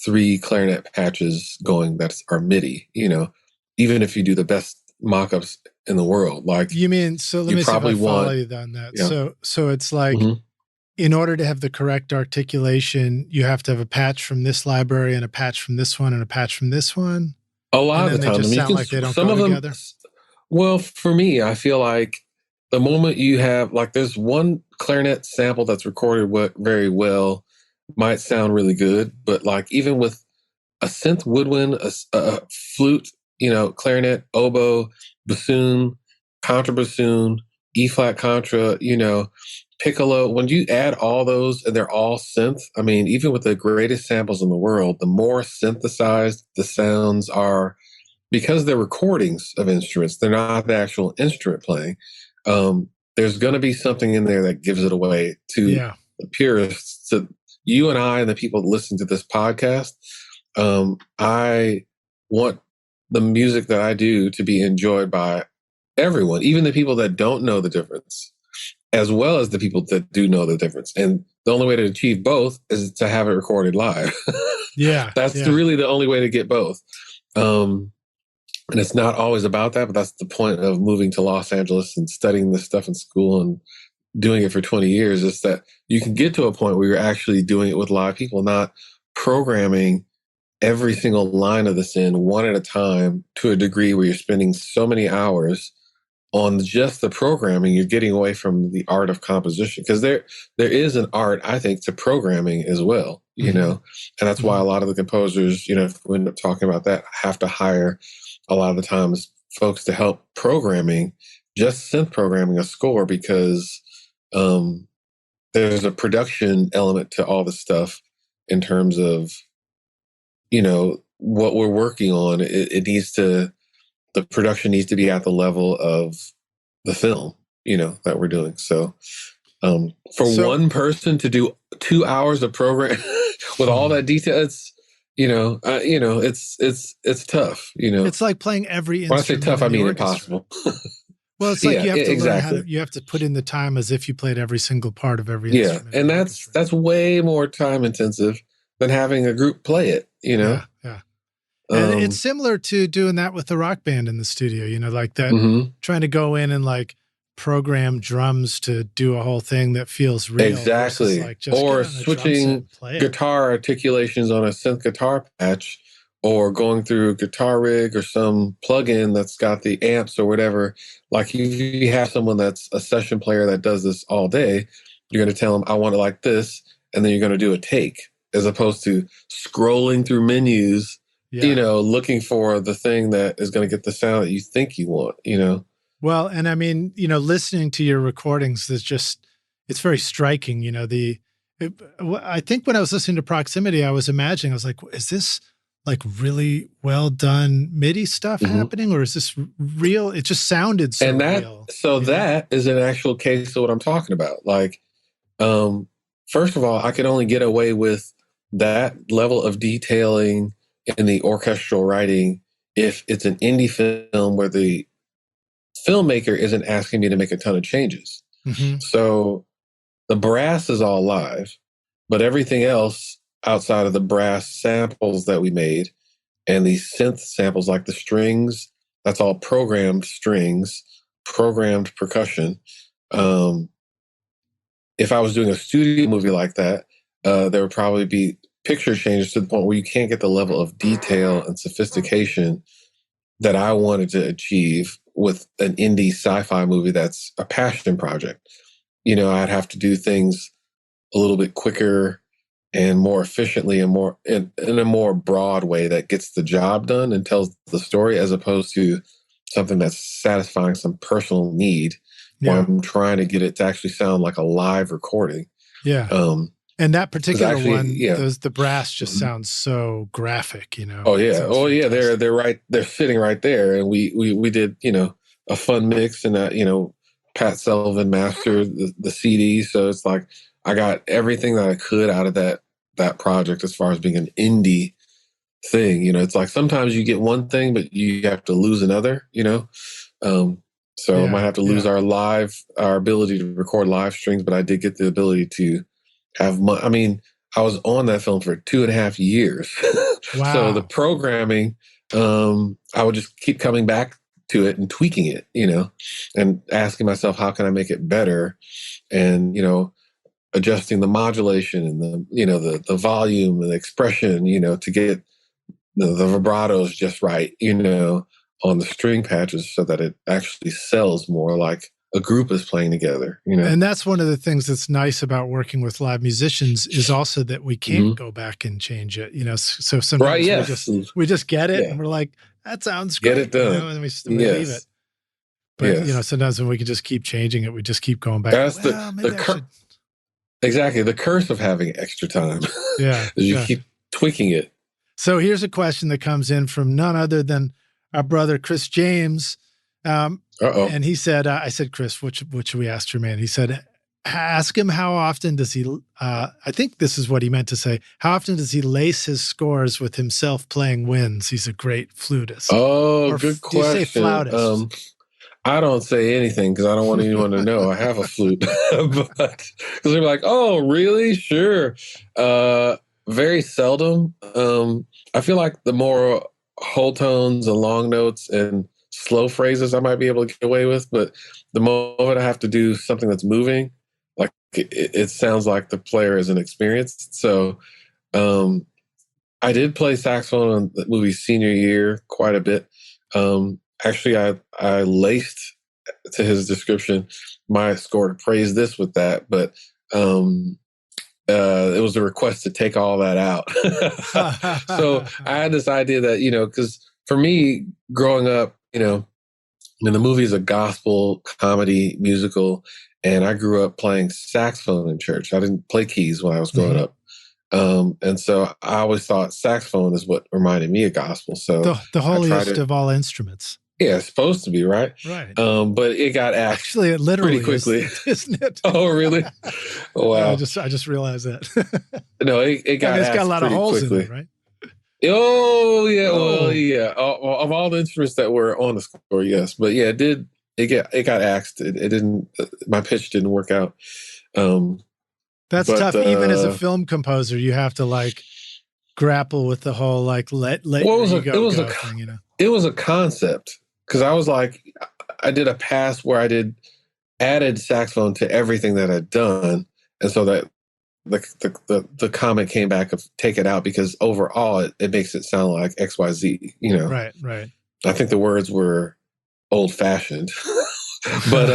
3 clarinet patches going that are MIDI, you know, even if you do the best mock-ups in the world. Like, you mean, so let me see if I follow you on that. Yeah. So it's like, in order to have the correct articulation, you have to have a patch from this library and a patch from this one and a patch from this one. A lot of the time, they just sound like they don't go together. Well, for me, I feel like the moment you have, like, there's one clarinet sample that's recorded very well, might sound really good, but like even with a synth woodwind, a flute, you know, clarinet, oboe, bassoon, contrabassoon, E-flat contra, you know, piccolo, when you add all those and they're all synth, I mean, even with the greatest samples in the world, the more synthesized the sounds are, because they're recordings of instruments, they're not the actual instrument playing. There's going to be something in there that gives it away to the purists, to you and I and the people that listen to this podcast. I want the music that I do to be enjoyed by everyone, even the people that don't know the difference, as well as the people that do know the difference. And the only way to achieve both is to have it recorded live. That's really the only way to get both. And it's not always about that, but that's the point of moving to Los Angeles and studying this stuff in school and doing it for 20 years, is that you can get to a point where you're actually doing it with live people, not programming every single line of this in one at a time to a degree where you're spending so many hours on just the programming. You're getting away from the art of composition, because there is an art, I think, to programming as well, you know, and that's why a lot of the composers, you know, if we end up talking about that, have to hire a lot of the times folks to help programming, just synth programming a score, because there's a production element to all this stuff in terms of, you know, what we're working on. The production needs to be at the level of the film, you know, that we're doing. So one person to do 2 hours of program with all that detail, it's, it's tough, you know. It's like playing every instrument. When I say tough, I mean impossible. Well, it's like you have to learn how to, you have to put in the time as if you played every single part of every instrument. And that's way more time intensive than having a group play it, you know? Yeah. And it's similar to doing that with the rock band in the studio, you know, like that, trying to go in and like program drums to do a whole thing that feels real. Exactly. Like just or switching guitar articulations on a synth guitar patch, or going through Guitar Rig or some plugin that's got the amps or whatever. Like, if you have someone that's a session player that does this all day, you're going to tell them, I want it like this. And then you're going to do a take, as opposed to scrolling through menus, you know, looking for the thing that is going to get the sound that you think you want, you know? Well, and I mean, you know, listening to your recordings is just, it's very striking, you know, I think when I was listening to Proximity, I was imagining, I was like, is this like really well done MIDI stuff happening, or is this real? It just sounded so real. So that is an actual case of what I'm talking about. Like, first of all, I can only get away with that level of detailing in the orchestral writing if it's an indie film where the filmmaker isn't asking me to make a ton of changes. So the brass is all live, but everything else outside of the brass samples that we made and the synth samples, like the strings, that's all programmed strings, programmed percussion. If I was doing a studio movie like that, there would probably be picture changes to the point where you can't get the level of detail and sophistication that I wanted to achieve with an indie sci-fi movie that's a passion project. You know, I'd have to do things a little bit quicker and more efficiently and more in a more broad way that gets the job done and tells the story, as opposed to something that's satisfying some personal need where I'm trying to get it to actually sound like a live recording. Yeah. And that particular one, the brass just sounds so graphic, you know. Oh yeah. Oh yeah. They're right. They're sitting right there. And we did, you know, a fun mix, and you know, Pat Sullivan mastered the CD. So it's like, I got everything that I could out of that project as far as being an indie thing. You know, it's like sometimes you get one thing, but you have to lose another, you know? So I might have to lose our ability to record live strings, but I did get the ability to have I mean, I was on that film for 2.5 years. Wow. So the programming, I would just keep coming back to it and tweaking it, you know, and asking myself, how can I make it better? And, you know, adjusting the modulation and the volume and the expression, you know, to get the vibratos just right, you know, on the string patches so that it actually sells more like a group is playing together, you know. And that's one of the things that's nice about working with live musicians is also that we can't go back and change it, you know. So sometimes we just get it and we're like, that sounds great. Get it done. You know, and we leave it. But you know, sometimes when we can just keep changing it, we just keep going back. That's exactly the curse of having extra time. Yeah. is you keep tweaking it. So here's a question that comes in from none other than our brother, Chris James. And he said, I said, Chris, what should we ask Jermaine? He said, ask him how often does he, I think this is what he meant to say. How often does he lace his scores with himself playing winds? He's a great flutist. Oh, good question. Do you say flautist? I don't say anything because I don't want anyone to know I have a flute. But because they're like, oh, really? Sure. Very seldom. I feel like the more whole tones and long notes and slow phrases I might be able to get away with, but the moment I have to do something that's moving, like it sounds like the player isn't experienced. So I did play saxophone on the movie senior year quite a bit. Actually, I laced, to his description, my score to praise this with that, but it was a request to take all that out. So I had this idea that, you know, because for me, growing up, you know, I mean, the movie is a gospel comedy musical, and I grew up playing saxophone in church. I didn't play keys when I was growing up. And so I always thought saxophone is what reminded me of gospel. So the holiest of all instruments. Yeah, it's supposed to be, right? Right. But it got axed. Actually, it literally pretty quickly, isn't it? Oh, really? Wow. I just realized that. No, it got axed. It's got a lot of holes quickly. in it, right? Oh yeah, well yeah. Of all the instruments that were on the score, yes, but yeah, it got axed. It didn't. My pitch didn't work out. That's tough. Even as a film composer, you have to like grapple with the whole like let thing, you know. It was a concept because I was like, I did a pass where I added saxophone to everything that I'd done, and so that the comment came back of take it out because overall it makes it sound like XYZ, you know. Right. I think the words were old fashioned, but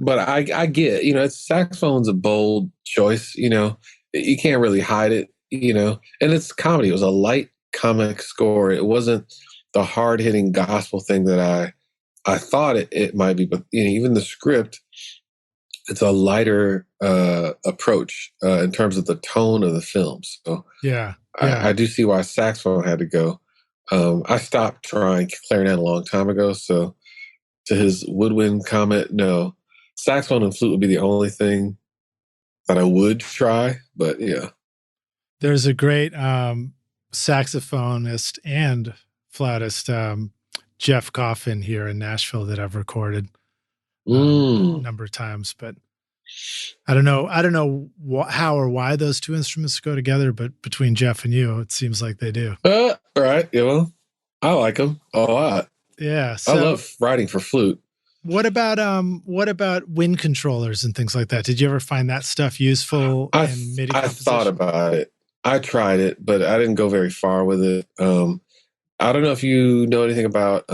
I get, you know, saxophone's a bold choice, you know, you can't really hide it, you know, and it's comedy. It was a light comic score. It wasn't the hard hitting gospel thing that I thought it might be, but you know, even the script, it's a lighter approach in terms of the tone of the film. So yeah. I do see why saxophone had to go. I stopped trying clarinet a long time ago. So to his woodwind comment, no, saxophone and flute would be the only thing that I would try. But yeah, there's a great saxophonist and flautist, Jeff Coffin, here in Nashville that I've recorded a number of times, but I don't know how or why those two instruments go together, but between Jeff and you, it seems like they do. Right. Yeah, well, I like them a lot. Yeah. So, I love writing for flute. What about wind controllers and things like that? Did you ever find that stuff useful in MIDI composition? I thought about it. I tried it, but I didn't go very far with it. I don't know if you know anything about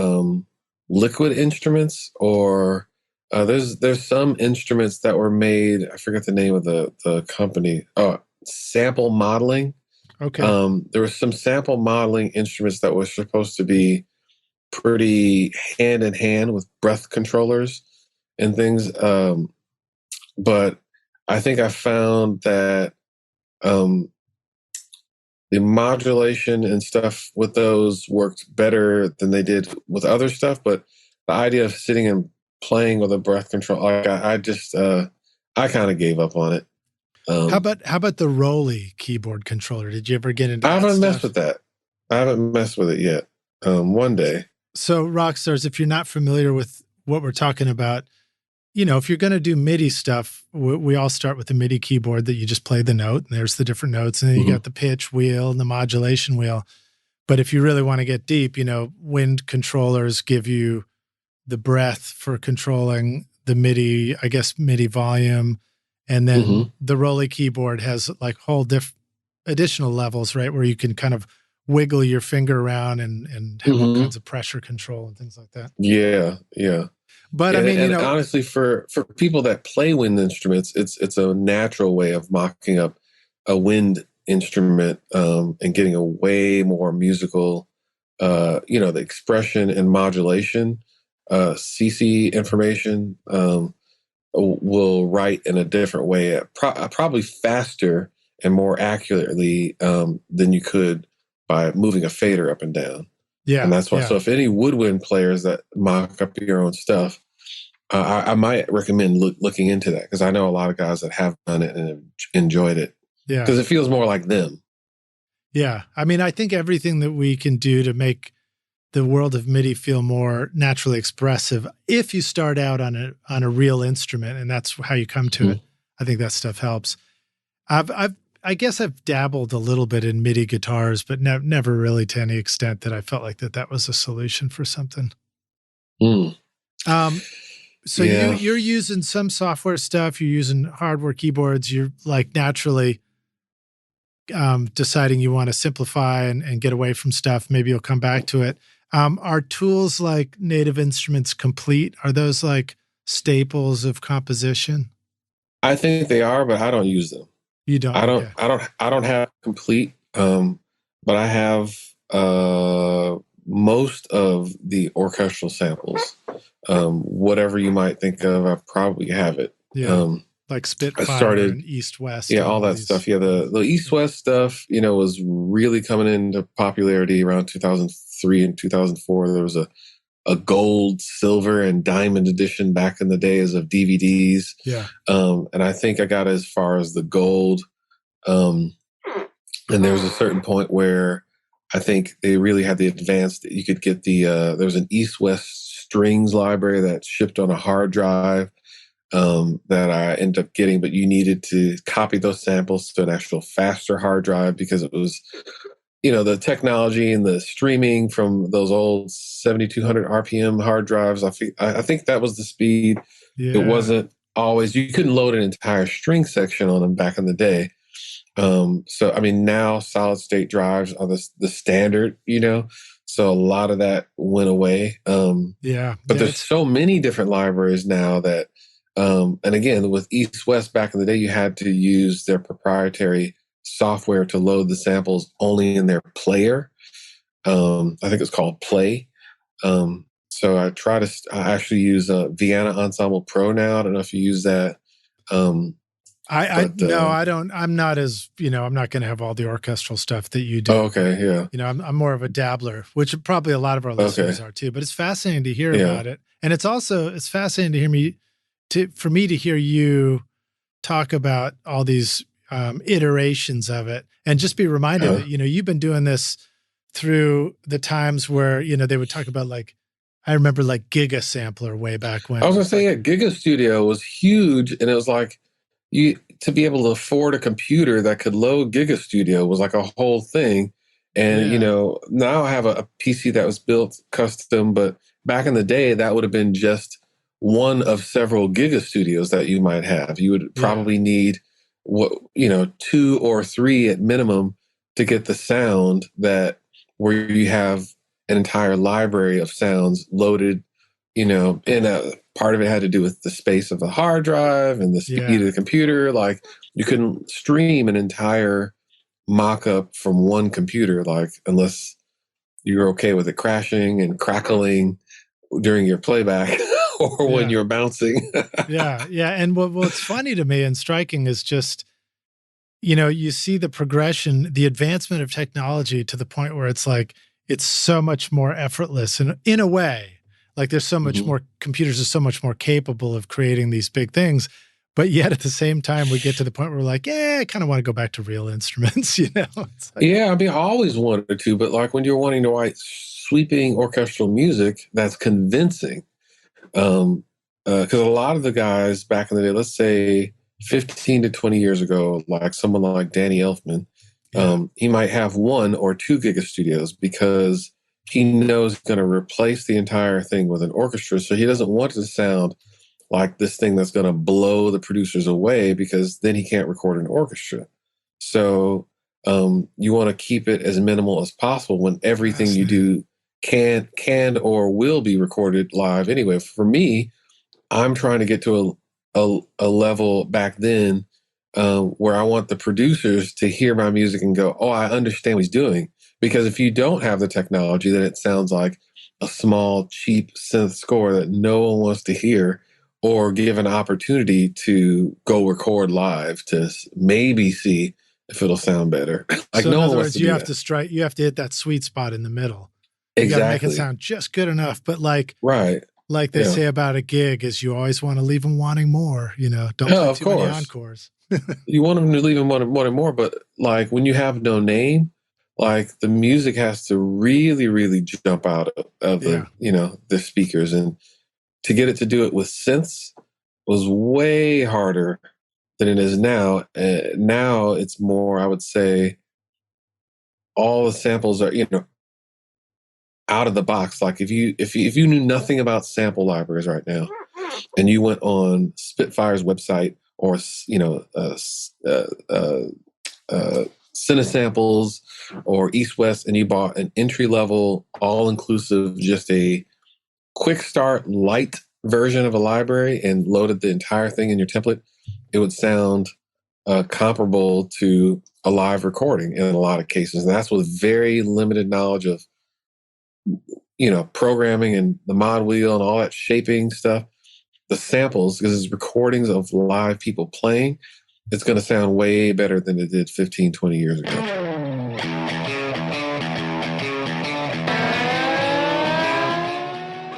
liquid instruments, or there's some instruments that were made. I forget the name of the company. Oh, sample modeling. Okay. There were some sample modeling instruments that were supposed to be pretty hand in hand with breath controllers and things. But I think I found that um, the modulation and stuff with those worked better than they did with other stuff. But the idea of sitting and playing with a breath control, like I just, I kind of gave up on it. How about the Roly keyboard controller? Did you ever get into I that haven't messed stuff? with that. I haven't messed with it yet. One day. So, rock stars, if you're not familiar with what we're talking about, if you're going to do MIDI stuff, we all start with the MIDI keyboard that you just play the note, and there's the different notes, and then you got the pitch wheel and the modulation wheel. But if you really want to get deep, wind controllers give you the breath for controlling the MIDI, I guess MIDI volume, and then the Roly keyboard has like whole additional levels, right, where you can kind of wiggle your finger around and have all kinds of pressure control and things like that. Yeah, yeah. But and, I mean, honestly, for people that play wind instruments, it's a natural way of mocking up a wind instrument and getting a way more musical, the expression and modulation, CC information will write in a different way, probably faster and more accurately than you could by moving a fader up and down. Yeah. And that's why. Yeah. So if any woodwind players that mock up your own stuff, I might recommend looking into that, because I know a lot of guys that have done it and have enjoyed it. Yeah. Because it feels more like them. Yeah. I mean, I think everything that we can do to make the world of MIDI feel more naturally expressive, if you start out on a real instrument and that's how you come to it, I think that stuff helps. I guess I've dabbled a little bit in MIDI guitars, but never really to any extent that I felt like that was a solution for something. So you're using some software stuff, you're using hardware keyboards, you're like naturally deciding you want to simplify and get away from stuff. Maybe you'll come back to it. Are tools like Native Instruments Complete, are those like staples of composition? I think they are, but I don't use them. You don't? I don't have Complete, but I have most of the orchestral samples. Whatever you might think of, I probably have it. Yeah. Like Spitfire and East West. Yeah, all that stuff. Yeah, the East West stuff, was really coming into popularity around 2003 and 2004. There was a gold, silver, and diamond edition back in the days of DVDs. Yeah. And I think I got as far as the gold. And there was a certain point where I think they really had the advanced, you could get there was an East West strings library that shipped on a hard drive that I ended up getting, but you needed to copy those samples to an actual faster hard drive, because it was, the technology and the streaming from those old 7,200 RPM hard drives. I think that was the speed. Yeah. It wasn't always, you couldn't load an entire string section on them back in the day. So, I mean, now solid state drives are the standard, so a lot of that went away. But there's so many different libraries now that, and again, with East West back in the day, you had to use their proprietary software to load the samples only in their player. I think it's called Play. So I actually use Vienna Ensemble Pro now. I don't know if you use that. No, I don't. I'm not as, I'm not going to have all the orchestral stuff that you do. Oh, okay. Yeah. I'm more of a dabbler, which probably a lot of our listeners are too, but it's fascinating to hear about it. And it's fascinating to hear for me to hear you talk about all these iterations of it, and just be reminded that, you've been doing this through the times where, they would talk about, like, I remember like Giga Sampler way back when. I was going to say, Giga Studio was huge, and it was like, to be able to afford a computer that could load Giga Studio was like a whole thing. And, now I have a PC that was built custom, but back in the day, that would have been just one of several Giga Studios that you might have. You would probably need 2 or 3 at minimum to get the sound that where you have an entire library of sounds loaded, and a part of it had to do with the space of the hard drive and the speed of the computer. Like, you couldn't stream an entire mock-up from one computer, like, unless you're okay with it crashing and crackling during your playback or when you're bouncing. Yeah. And what's funny to me and striking is just, you see the progression, the advancement of technology to the point where it's like, it's so much more effortless in a way. Like, there's so much more, computers are so much more capable of creating these big things. But yet at the same time, we get to the point where we're like, I kind of want to go back to real instruments, It's like, I mean, I always wanted to, but like when you're wanting to write sweeping orchestral music that's convincing, because a lot of the guys back in the day, let's say 15 to 20 years ago, like someone like Danny Elfman, he might have 1 or 2 gig of studios because he knows he's going to replace the entire thing with an orchestra. So he doesn't want it to sound like this thing that's going to blow the producers away, because then he can't record an orchestra. So you want to keep it as minimal as possible when everything you do can or will be recorded live anyway. For me, I'm trying to get to a level back then where I want the producers to hear my music and go, oh, I understand what he's doing. Because if you don't have the technology, then it sounds like a small, cheap synth score that no one wants to hear or give an opportunity to go record live to maybe see if it'll sound better. Like, so no in one other wants words, to you do have that. to strike, you have to hit that sweet spot in the middle. You Exactly. got to make it sound just good enough. But like they say about a gig is you always want to leave them wanting more, don't play too many encores. You want them to leave them wanting more, but like when you have no name, like the music has to really, really jump out of the speakers. And to get it to do it with synths was way harder than it is now. Now it's more, I would say, all the samples are, out of the box. Like if you knew nothing about sample libraries right now, and you went on Spitfire's website or Cinesamples or East West, and you bought an entry level, all inclusive, just a quick start light version of a library and loaded the entire thing in your template, it would sound comparable to a live recording in a lot of cases. And that's with very limited knowledge of, programming and the mod wheel and all that shaping stuff. The samples, because it's recordings of live people playing, it's going to sound way better than it did 15, 20 years ago.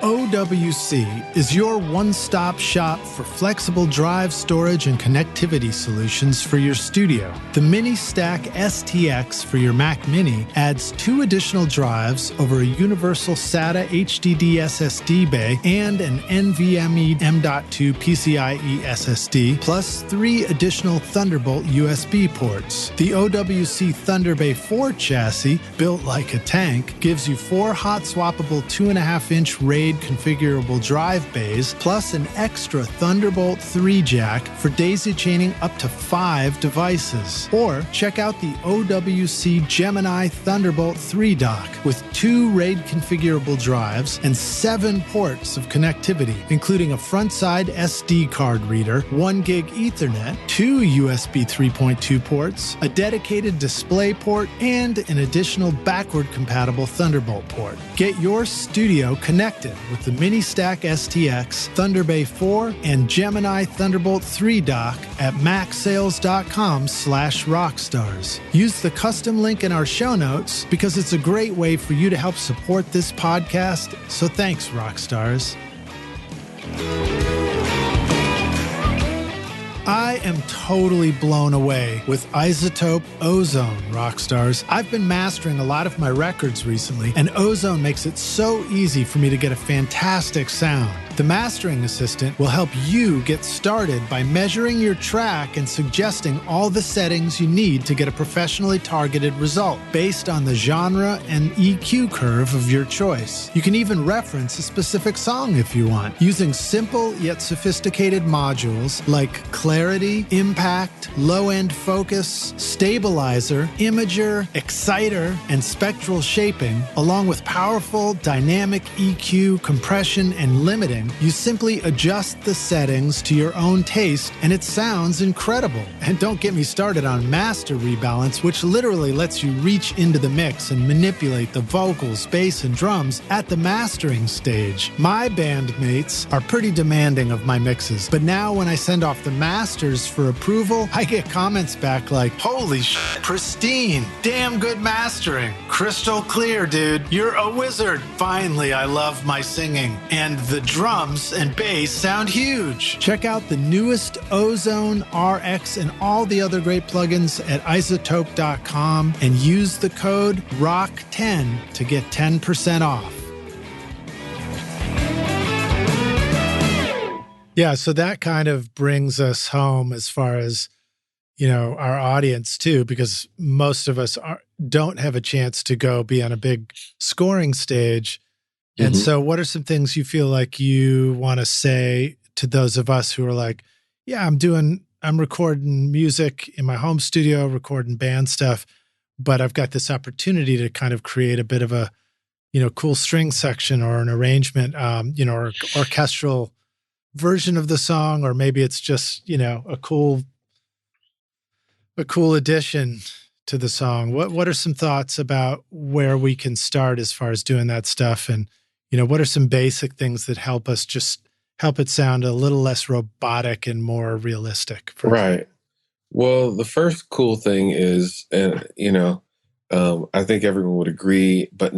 OWC is your one-stop shop for flexible drive storage and connectivity solutions for your studio. The Mini Stack STX for your Mac Mini adds 2 additional drives over a universal SATA HDD SSD bay and an NVMe M.2 PCIe SSD, plus 3 additional Thunderbolt USB ports. The OWC Thunder Bay 4 chassis, built like a tank, gives you 4 hot-swappable 2.5-inch RAID configurable drive bays, plus an extra Thunderbolt 3 jack for daisy chaining up to 5 devices. Or check out the OWC Gemini Thunderbolt 3 dock with 2 RAID configurable drives and 7 ports of connectivity, including a front-side SD card reader, 1 gig Ethernet, 2 USB 3.2 ports, a dedicated display port, and an additional backward-compatible Thunderbolt port. Get your studio connected with the Mini Stack STX, Thunder Bay 4, and Gemini Thunderbolt 3 dock at macsales.com/rockstars. Use the custom link in our show notes because it's a great way for you to help support this podcast. So thanks, Rockstars. I am totally blown away with Isotope Ozone, Rockstars. I've been mastering a lot of my records recently, and Ozone makes it so easy for me to get a fantastic sound. The Mastering Assistant will help you get started by measuring your track and suggesting all the settings you need to get a professionally targeted result based on the genre and EQ curve of your choice. You can even reference a specific song if you want, using simple yet sophisticated modules like Clarity, Impact, Low-End Focus, Stabilizer, Imager, Exciter, and Spectral Shaping, along with powerful dynamic EQ, compression, and limiting. You simply adjust the settings to your own taste, and it sounds incredible. And don't get me started on Master Rebalance, which literally lets you reach into the mix and manipulate the vocals, bass, and drums at the mastering stage. My bandmates are pretty demanding of my mixes, but now when I send off the masters for approval, I get comments back like, "Holy shit, pristine, damn good mastering, crystal clear, dude, you're a wizard. Finally, I love my singing, and the drums and bass sound huge." Check out the newest Ozone, RX, and all the other great plugins at iZotope.com and use the code ROCK10 to get 10% off. Yeah, so that kind of brings us home as far as, our audience too, because most of us don't have a chance to go be on a big scoring stage. And so what are some things you feel like you want to say to those of us who are like, yeah, I'm recording music in my home studio, recording band stuff, but I've got this opportunity to kind of create a bit of a, cool string section or an arrangement, or orchestral version of the song, or maybe it's just, a cool addition to the song. What are some thoughts about where we can start as far as doing that stuff? And, what are some basic things that help it sound a little less robotic and more realistic? Right. Well, the first cool thing is, and I think everyone would agree, but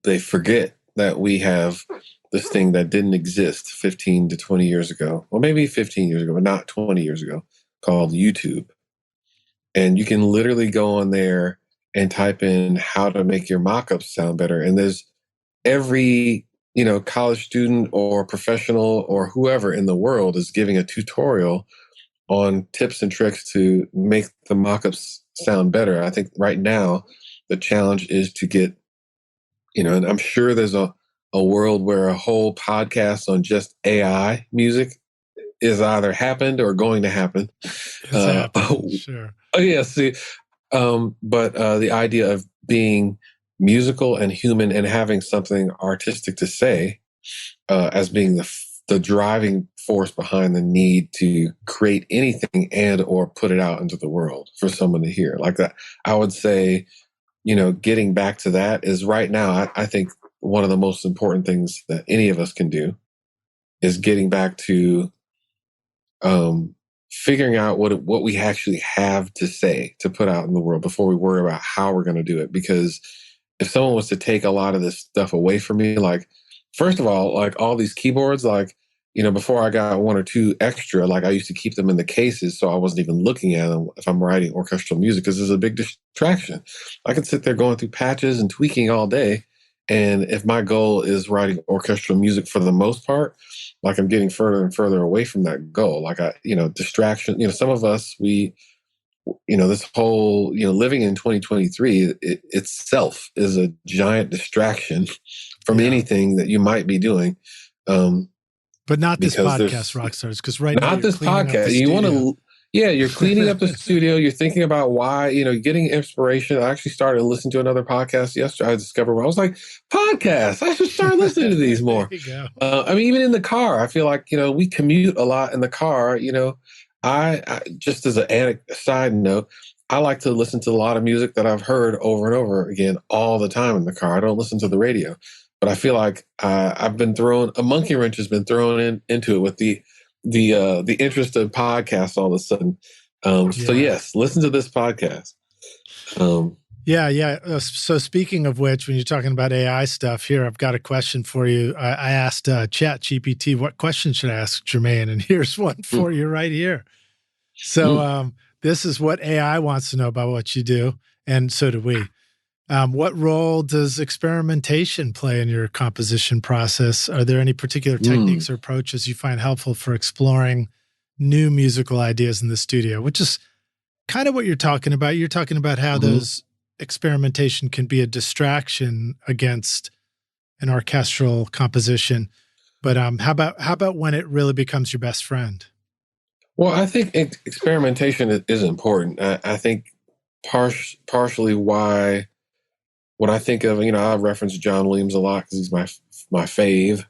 they forget that we have this thing that didn't exist 15 to 20 years ago, or maybe 15 years ago, but not 20 years ago, called YouTube. And you can literally go on there and type in how to make your mock-ups sound better. And there's every, college student or professional or whoever in the world is giving a tutorial on tips and tricks to make the mock-ups sound better. I think right now the challenge is to get, and I'm sure there's a world where a whole podcast on just AI music is either happened or going to happen. Sure. Oh yeah, see, but the idea of being musical and human and having something artistic to say as being the driving force behind the need to create anything and or put it out into the world for someone to hear like that. I would say, getting back to that is right now, I think one of the most important things that any of us can do is getting back to figuring out what we actually have to say to put out in the world before we worry about how we're going to do it. Because if someone was to take a lot of this stuff away from me, like, first of all, like all these keyboards, like, before I got one or two extra, like I used to keep them in the cases. So I wasn't even looking at them if I'm writing orchestral music, because there's a big distraction. I could sit there going through patches and tweaking all day. And if my goal is writing orchestral music for the most part, like I'm getting further and further away from that goal. Like distraction, some of us, this whole, living in 2023 itself is a giant distraction from anything that you might be doing. But not this podcast, Rockstars, because right now, not this podcast. You want to, you're cleaning up the studio. You're thinking about why, getting inspiration. I actually started listening to another podcast yesterday. I discovered where I was like, podcasts, I should start listening to these more. There you go. Even in the car, I feel like, we commute a lot in the car. I just as a side note, I like to listen to a lot of music that I've heard over and over again all the time in the car. I don't listen to the radio. But I feel like I've been a monkey wrench has been thrown into it with the interest of podcasts all of a sudden. So yes, listen to this podcast. So speaking of which, when you're talking about AI stuff here, I've got a question for you. I asked ChatGPT, what question should I ask Jermaine? And here's one for you right here. So this is what AI wants to know about what you do. And so do we. What role does experimentation play in your composition process? Are there any particular techniques or approaches you find helpful for exploring new musical ideas in the studio? Which is kind of what you're talking about. You're talking about how those experimentation can be a distraction against an orchestral composition. But how about when it really becomes your best friend? Well, I think experimentation is important. I think partially why when I think of, I reference John Williams a lot because he's my fave.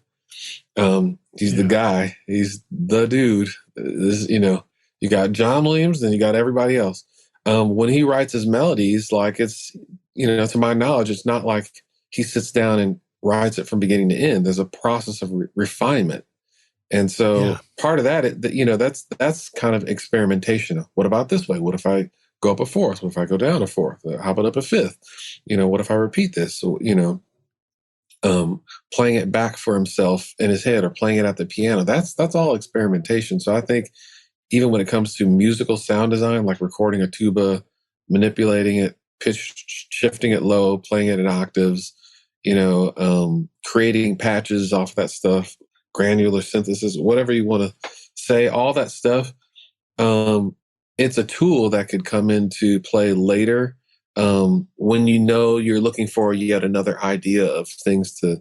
He's the guy. He's the dude. You got John Williams, then you got everybody else. When he writes his melodies, like it's, to my knowledge, it's not like he sits down and writes it from beginning to end. There's a process of refinement. And so part of that, that's kind of experimentation. What about this way? What if I go up a fourth? What if I go down a fourth? How about up a fifth? What if I repeat this? So, playing it back for himself in his head or playing it at the piano. That's all experimentation. So I think even when it comes to musical sound design, like recording a tuba, manipulating it, pitch shifting it low, playing it in octaves, creating patches off that stuff, granular synthesis, whatever you want to say, all that stuff. It's a tool that could come into play later when you're looking for yet another idea of things to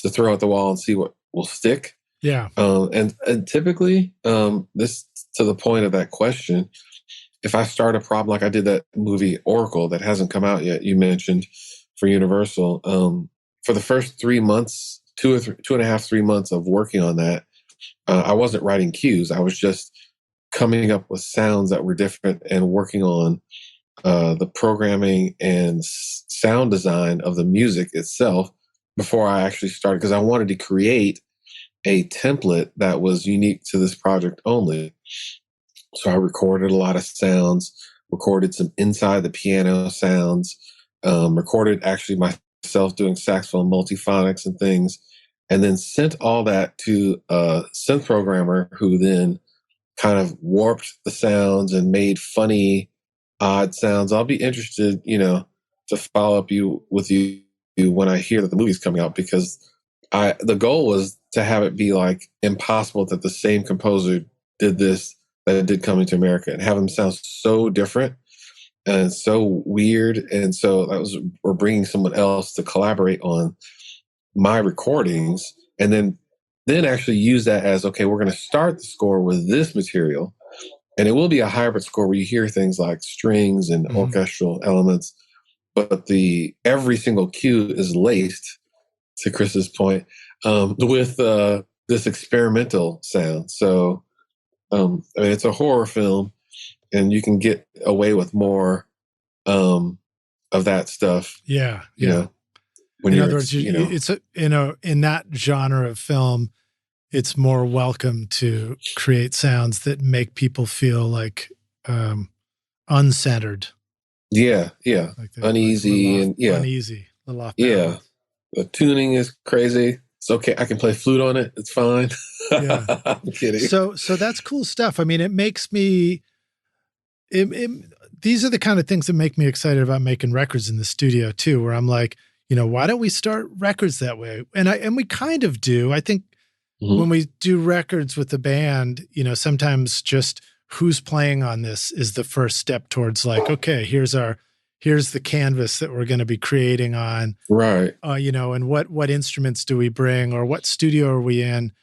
throw at the wall and see what will stick. Yeah. And typically, this to the point of that question, if I start a problem like I did that movie Oracle that hasn't come out yet, you mentioned for Universal, for the first 3 months, 2.5, 3 months of working on that, I wasn't writing cues. I was just coming up with sounds that were different and working on the programming and sound design of the music itself before I actually started, because I wanted to create a template that was unique to this project only. So I recorded a lot of sounds, recorded some inside the piano sounds, recorded actually myself doing saxophone multiphonics and things, and then sent all that to a synth programmer who then kind of warped the sounds and made funny, odd sounds. I'll be interested, to follow up with you when I hear that the movie's coming out, because the goal was to have it be like impossible that the same composer did this that it did Coming to America, and have them sound so different and so weird. And so we're bringing someone else to collaborate on my recordings, and then actually use that as, okay, we're going to start the score with this material. And it will be a hybrid score where you hear things like strings and orchestral elements, but every single cue is laced, to Chris's point, with this experimental sound. So, it's a horror film, and you can get away with more of that stuff. Yeah. When in other words, it's in that genre of film, it's more welcome to create sounds that make people feel like uncentered. Yeah. Like Uneasy uneasy. A little off balance. The tuning is crazy. It's okay. I can play flute on it. It's fine. Yeah. I'm kidding. So that's cool stuff. I mean, it makes me, these are the kind of things that make me excited about making records in the studio too, where I'm like, why don't we start records that way? And we kind of do. I think when we do records with the band, sometimes just who's playing on this is the first step towards like, okay, here's the canvas that we're going to be creating on. Right. And what instruments do we bring, or what studio are we in?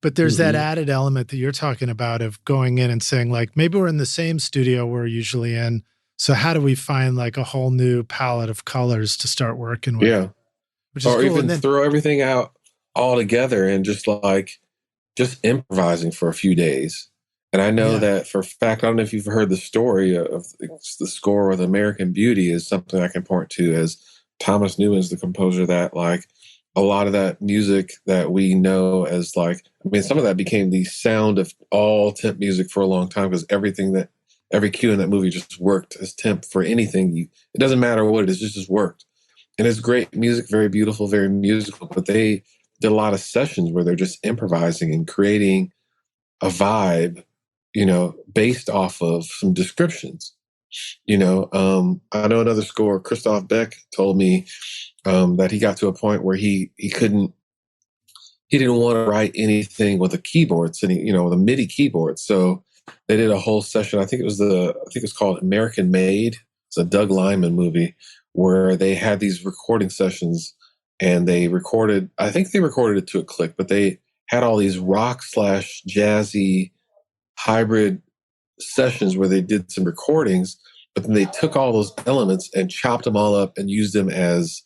But there's that added element that you're talking about of going in and saying like, maybe we're in the same studio we're usually in. So how do we find like a whole new palette of colors to start working with? Yeah. Which is or cool. even throw everything out all together and just improvising for a few days. And I know that for a fact, I don't know if you've heard the story of the score of American Beauty is something I can point to, as Thomas Newman's the composer that a lot of that music that we know as some of that became the sound of all temp music for a long time, because every cue in that movie just worked as temp for anything. It doesn't matter what it is, it just worked. And it's great music, very beautiful, very musical, but they did a lot of sessions where they're just improvising and creating a vibe, based off of some descriptions. I know another scorer, Christoph Beck, told me that he got to a point where he didn't want to write anything with a keyboard sitting, with a MIDI keyboard. So they did a whole session. I think it's called American Made. It's a Doug Liman movie where they had these recording sessions and I think they recorded it to a click, but they had all these rock / jazzy hybrid sessions where they did some recordings, but then they took all those elements and chopped them all up and used them as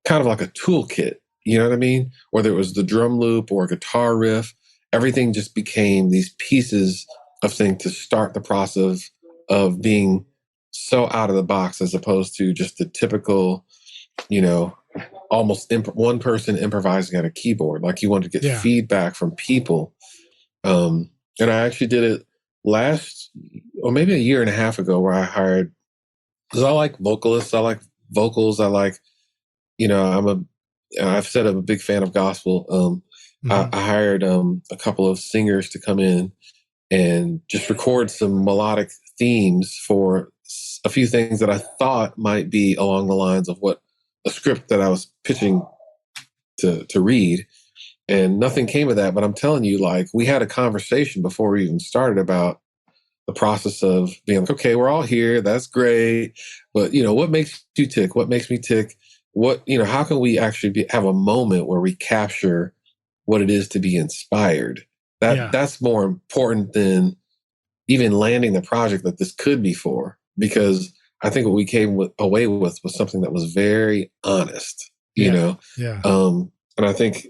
kind of like a toolkit. You know what I mean? Whether it was the drum loop or a guitar riff, everything just became these pieces of things to start the process of being so out of the box as opposed to just the typical, almost one person improvising at a keyboard. Like you want to get feedback from people. And I actually did it maybe a year and a half ago, where I hired, because I like vocalists, I like vocals, I like, I've said I'm a big fan of gospel. I hired a couple of singers to come in and just record some melodic themes for a few things that I thought might be along the lines of what a script that I was pitching to read. And nothing came of that. But I'm telling you, like, we had a conversation before we even started about the process of being like, okay, we're all here. That's great. But, what makes you tick? What makes me tick? How can we actually have a moment where we capture what it is to be inspired? That's more important than even landing the project that this could be for, because I think what we came away with was something that was very honest, Yeah. And I think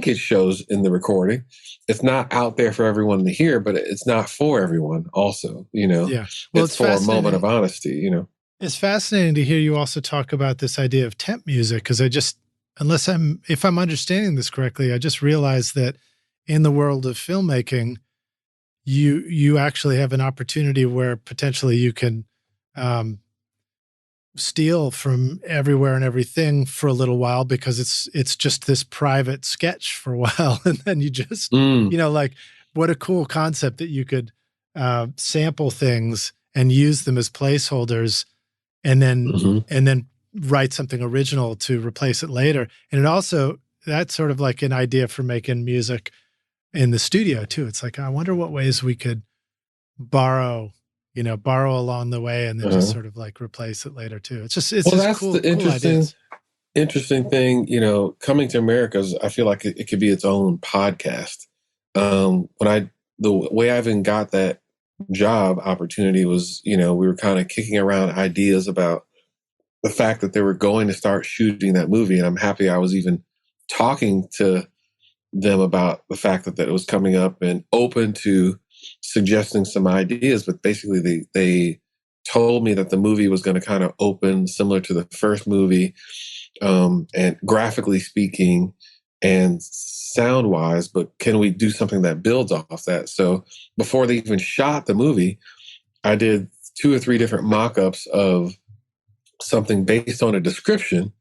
it shows in the recording. It's not out there for everyone to hear, but it's not for everyone also, Yeah. Well, it's for a moment of honesty, It's fascinating to hear you also talk about this idea of temp music, because if I'm understanding this correctly, I just realized that in the world of filmmaking, you actually have an opportunity where potentially you can steal from everywhere and everything for a little while, because it's just this private sketch for a while, and then you just like, what a cool concept that you could sample things and use them as placeholders, and then write something original to replace it later. And that's sort of like an idea for making music in the studio too. It's like, I wonder what ways we could borrow along the way, and then just sort of like replace it later too. It's that's cool, the interesting thing, coming to America, I feel like it could be its own podcast. The way I even got that job opportunity was, we were kind of kicking around ideas about the fact that they were going to start shooting that movie. And I'm happy I was even talking to them about the fact that it was coming up and open to suggesting some ideas. But basically they told me that the movie was going to kind of open similar to the first movie, and graphically speaking and sound wise, but can we do something that builds off that? So before they even shot the movie, I did 2 or 3 different mock-ups of something based on a description.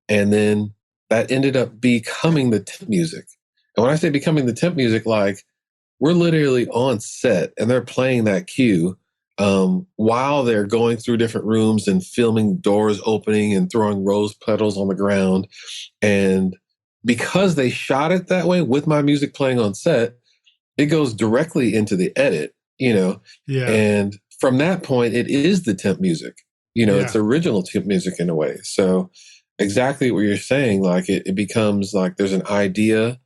And then that ended up becoming the temp music. And when I say becoming the temp music, like, we're literally on set and they're playing that cue while they're going through different rooms and filming doors opening and throwing rose petals on the ground. And because they shot it that way with my music playing on set, it goes directly into the edit, and from that point, it is the temp music. It's original temp music in a way. So exactly what you're saying, like it becomes like there's an idea,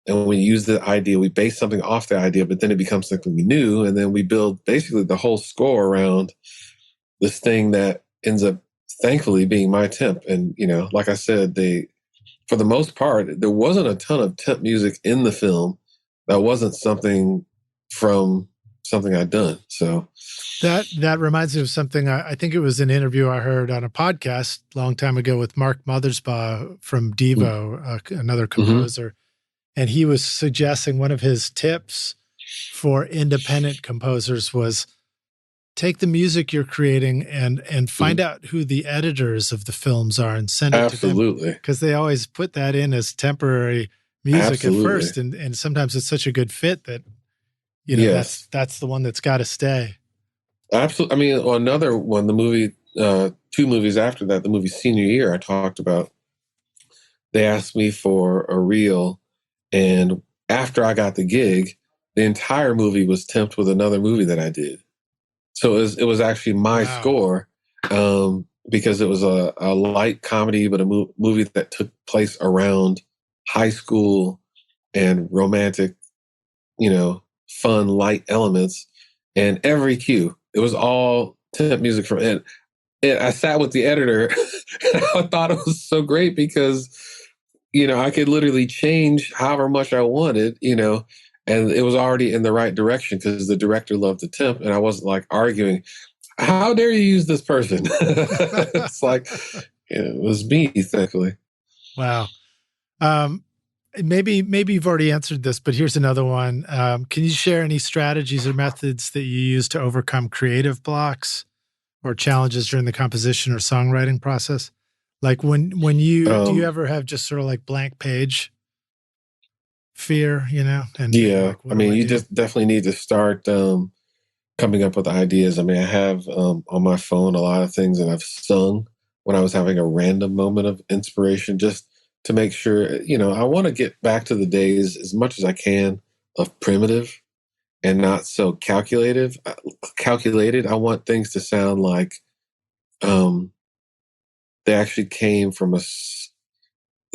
and when we use the idea, we base something off the idea, but then it becomes something new, and then we build basically the whole score around this thing that ends up thankfully being my temp. And, like I said, for the most part, there wasn't a ton of temp music in the film that wasn't something from something I'd done. So that reminds me of something. I think it was an interview I heard on a podcast a long time ago with Mark Mothersbaugh from Devo, another composer. And he was suggesting one of his tips for independent composers was take the music you're creating and find out who the editors of the films are and send it to them. Because they always put that in as temporary music at first. And sometimes it's such a good fit that you know, Yes. that's the one that's got to stay. Absolutely. I mean, another one, the movie, 2 movies after that, the movie Senior Year, I talked about, they asked me for a reel. And after I got the gig, the entire movie was temped with another movie that I did. So it was actually my score, because it was a light comedy, but a movie that took place around high school and romantic, fun, light elements. And every cue, it was all temp music from it. And I sat with the editor and I thought it was so great because, I could literally change however much I wanted, and it was already in the right direction because the director loved the temp and I wasn't like arguing, how dare you use this person? It's like, it was me, thankfully. Wow. Maybe you've already answered this, but here's another one. Can you share any strategies or methods that you use to overcome creative blocks or challenges during the composition or songwriting process? Like when you, do you ever have just sort of like blank page fear, And yeah, like, I mean, you just definitely need to start coming up with ideas. I mean, I have on my phone a lot of things that I've sung when I was having a random moment of inspiration, just to make sure, I want to get back to the days as much as I can of primitive and not so calculated. I want things to sound like they actually came from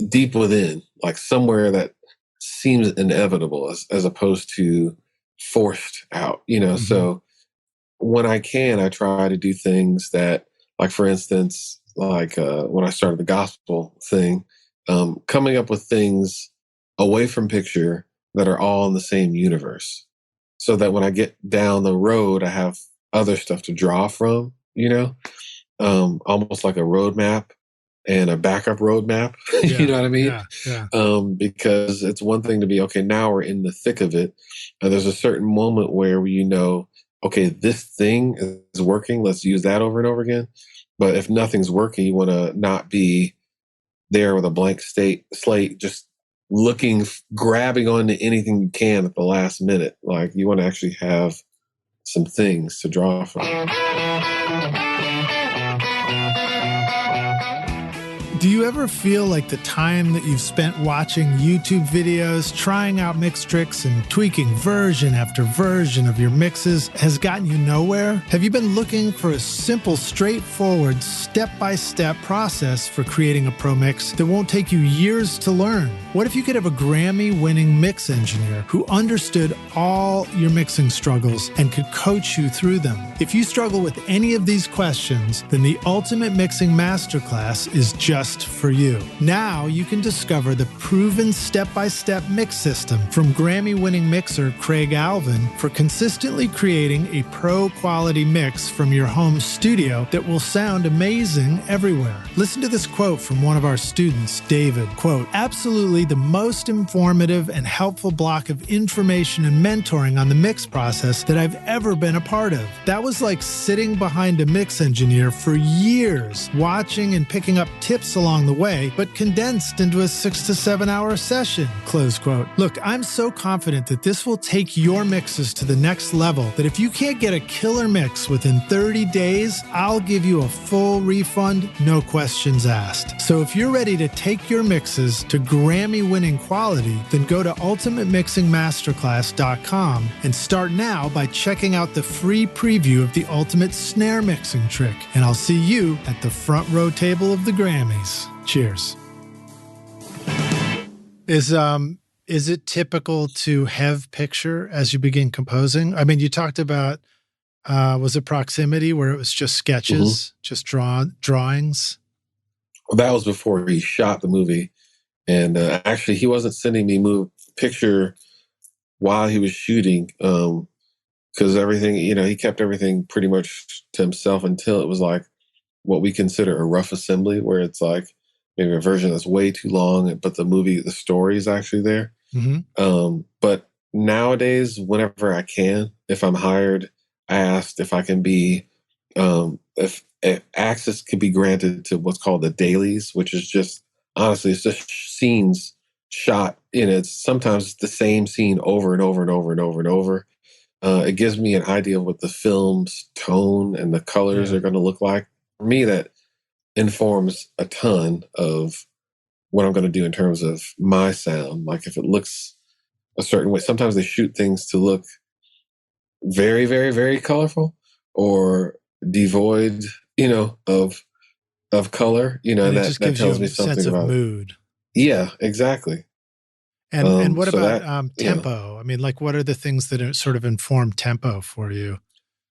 deep within, like somewhere that seems inevitable as opposed to forced out, So when I can, I try to do things that, like, for instance, like when I started the gospel thing, coming up with things away from picture that are all in the same universe, so that when I get down the road, I have other stuff to draw from, almost like a roadmap and a backup roadmap. You know what I mean? Yeah. Because it's one thing to be, okay, now we're in the thick of it. There's a certain moment where okay, this thing is working. Let's use that over and over again. But if nothing's working, you want to not be there with a blank slate, just grabbing onto anything you can at the last minute. Like, you want to actually have some things to draw from. Do you ever feel like the time that you've spent watching YouTube videos, trying out mix tricks, and tweaking version after version of your mixes has gotten you nowhere? Have you been looking for a simple, straightforward, step-by-step process for creating a pro mix that won't take you years to learn? What if you could have a Grammy-winning mix engineer who understood all your mixing struggles and could coach you through them? If you struggle with any of these questions, then the Ultimate Mixing Masterclass is just for you. Now you can discover the proven step-by-step mix system from Grammy-winning mixer Craig Alvin for consistently creating a pro-quality mix from your home studio that will sound amazing everywhere. Listen to this quote from one of our students, David. Quote, "Absolutely the most informative and helpful block of information and mentoring on the mix process that I've ever been a part of. That was like sitting behind a mix engineer for years, watching and picking up tips along the way, but condensed into a 6 to 7 hour session." Close quote. Look, I'm so confident that this will take your mixes to the next level that if you can't get a killer mix within 30 days, I'll give you a full refund, no questions asked. So if you're ready to take your mixes to Grammy-winning quality, then go to ultimatemixingmasterclass.com and start now by checking out the free preview of the ultimate snare mixing trick. And I'll see you at the front row table of the Grammys. Cheers. Is it typical to have picture as you begin composing? I mean, you talked about, was it proximity where it was just sketches, just drawings? Well, that was before he shot the movie. And actually, he wasn't sending me picture while he was shooting, because everything, he kept everything pretty much to himself until it was like what we consider a rough assembly, where it's like maybe a version that's way too long, but the story is actually there. But nowadays, whenever I can, if I'm hired, I asked if I can be, if access could be granted to what's called the dailies, which is just, honestly, it's just scenes shot in it. Sometimes it's the same scene over and over and over and over and over. It gives me an idea of what the film's tone and the colors are going to look like. For me, that informs a ton of what I'm going to do in terms of my sound. Like if it looks a certain way, sometimes they shoot things to look very, very, very colorful or devoid, of color, And and it just that gives you tells me a sense something of about it. mood. Yeah, exactly. And what So about that, tempo? I mean, like, what are the things that sort of inform tempo for you?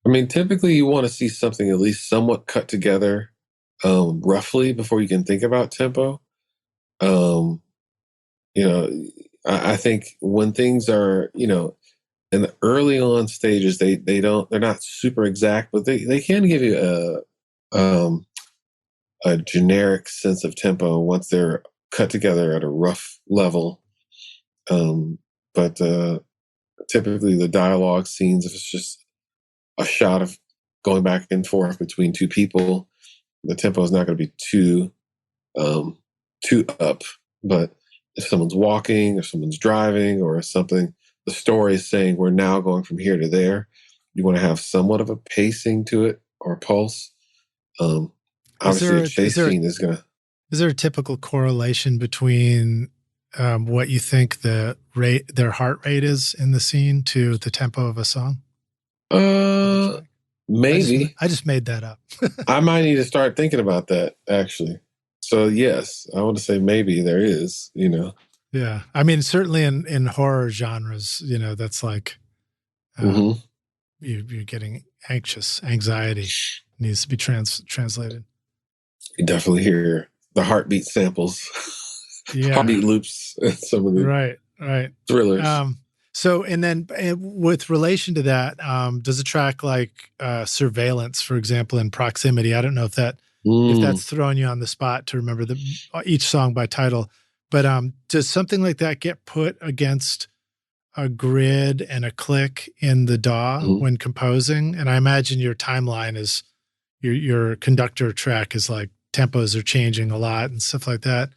I mean, typically you want to see something at least somewhat cut together, roughly before you can think about tempo. Um, you know, I think when things are, in the early on stages, they're not super exact, but they can give you a generic sense of tempo once they're cut together at a rough level. But typically the dialogue scenes, if it's just a shot of going back and forth between two people, the tempo is not going to be too up. But if someone's walking or someone's driving or something, the story is saying we're now going from here to there. You want to have somewhat of a pacing to it or a pulse. Is Obviously, there a chase scene is there a typical correlation between what you think their heart rate is in the scene to the tempo of a song? Maybe. I just made that up. I might need to start thinking about that, actually. So, yes, I want to say maybe there is, Yeah. I mean, certainly in horror genres, that's like hmm you're getting anxiety needs to be translated. You definitely hear the heartbeat samples, Yeah. heartbeat loops, and some of the Right. thrillers. So, and then with relation to that, does a track like Surveillance, for example, in Proximity, I don't know if that's throwing you on the spot to remember each song by title, but does something like that get put against a grid and a click in the DAW when composing? And I imagine your timeline is your conductor track is like tempos are changing a lot and stuff like that.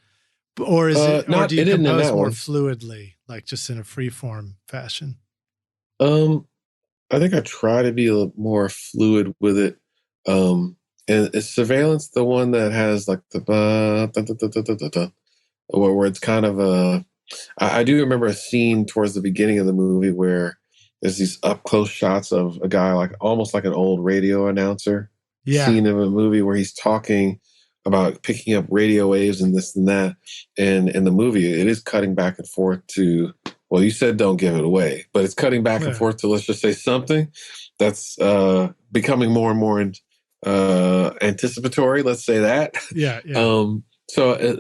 Or do you It isn't in compose that more one. fluidly, like just in a free form fashion? I think I try to be a little more fluid with it. And is Surveillance the one that has like the where it's kind of I do remember a scene towards the beginning of the movie where there's these up close shots of a guy like almost like an old radio announcer Yeah. scene of a movie where he's talking about picking up radio waves and this and that. And in the movie, it is cutting back and forth to, well, you said don't give it away, but it's cutting back and forth to, let's just say, something that's becoming more and more anticipatory. Let's say that. Yeah. So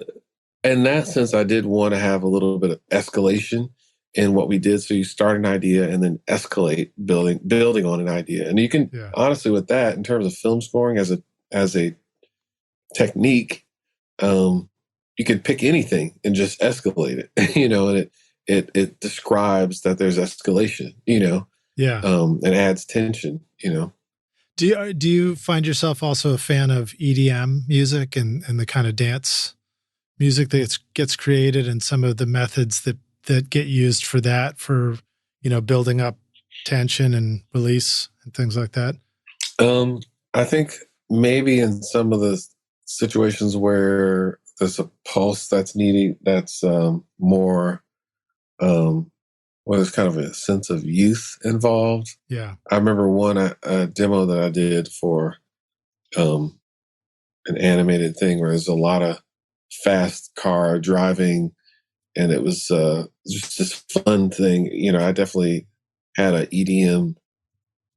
in that sense, I did want to have a little bit of escalation in what we did. So you start an idea and then escalate, building on an idea. And you can honestly, with that, in terms of film scoring as a technique, you can pick anything and just escalate it, and it describes that there's escalation, and adds tension, Do you find yourself also a fan of EDM music and the kind of dance music that gets created and some of the methods that get used for that, for, building up tension and release and things like that? I think maybe in some of the situations where there's a pulse that's needed, that's more, well, there's kind of a sense of youth involved. Yeah. I remember a demo that I did for an animated thing where there's a lot of fast car driving, and it was just this fun thing. I definitely had an EDM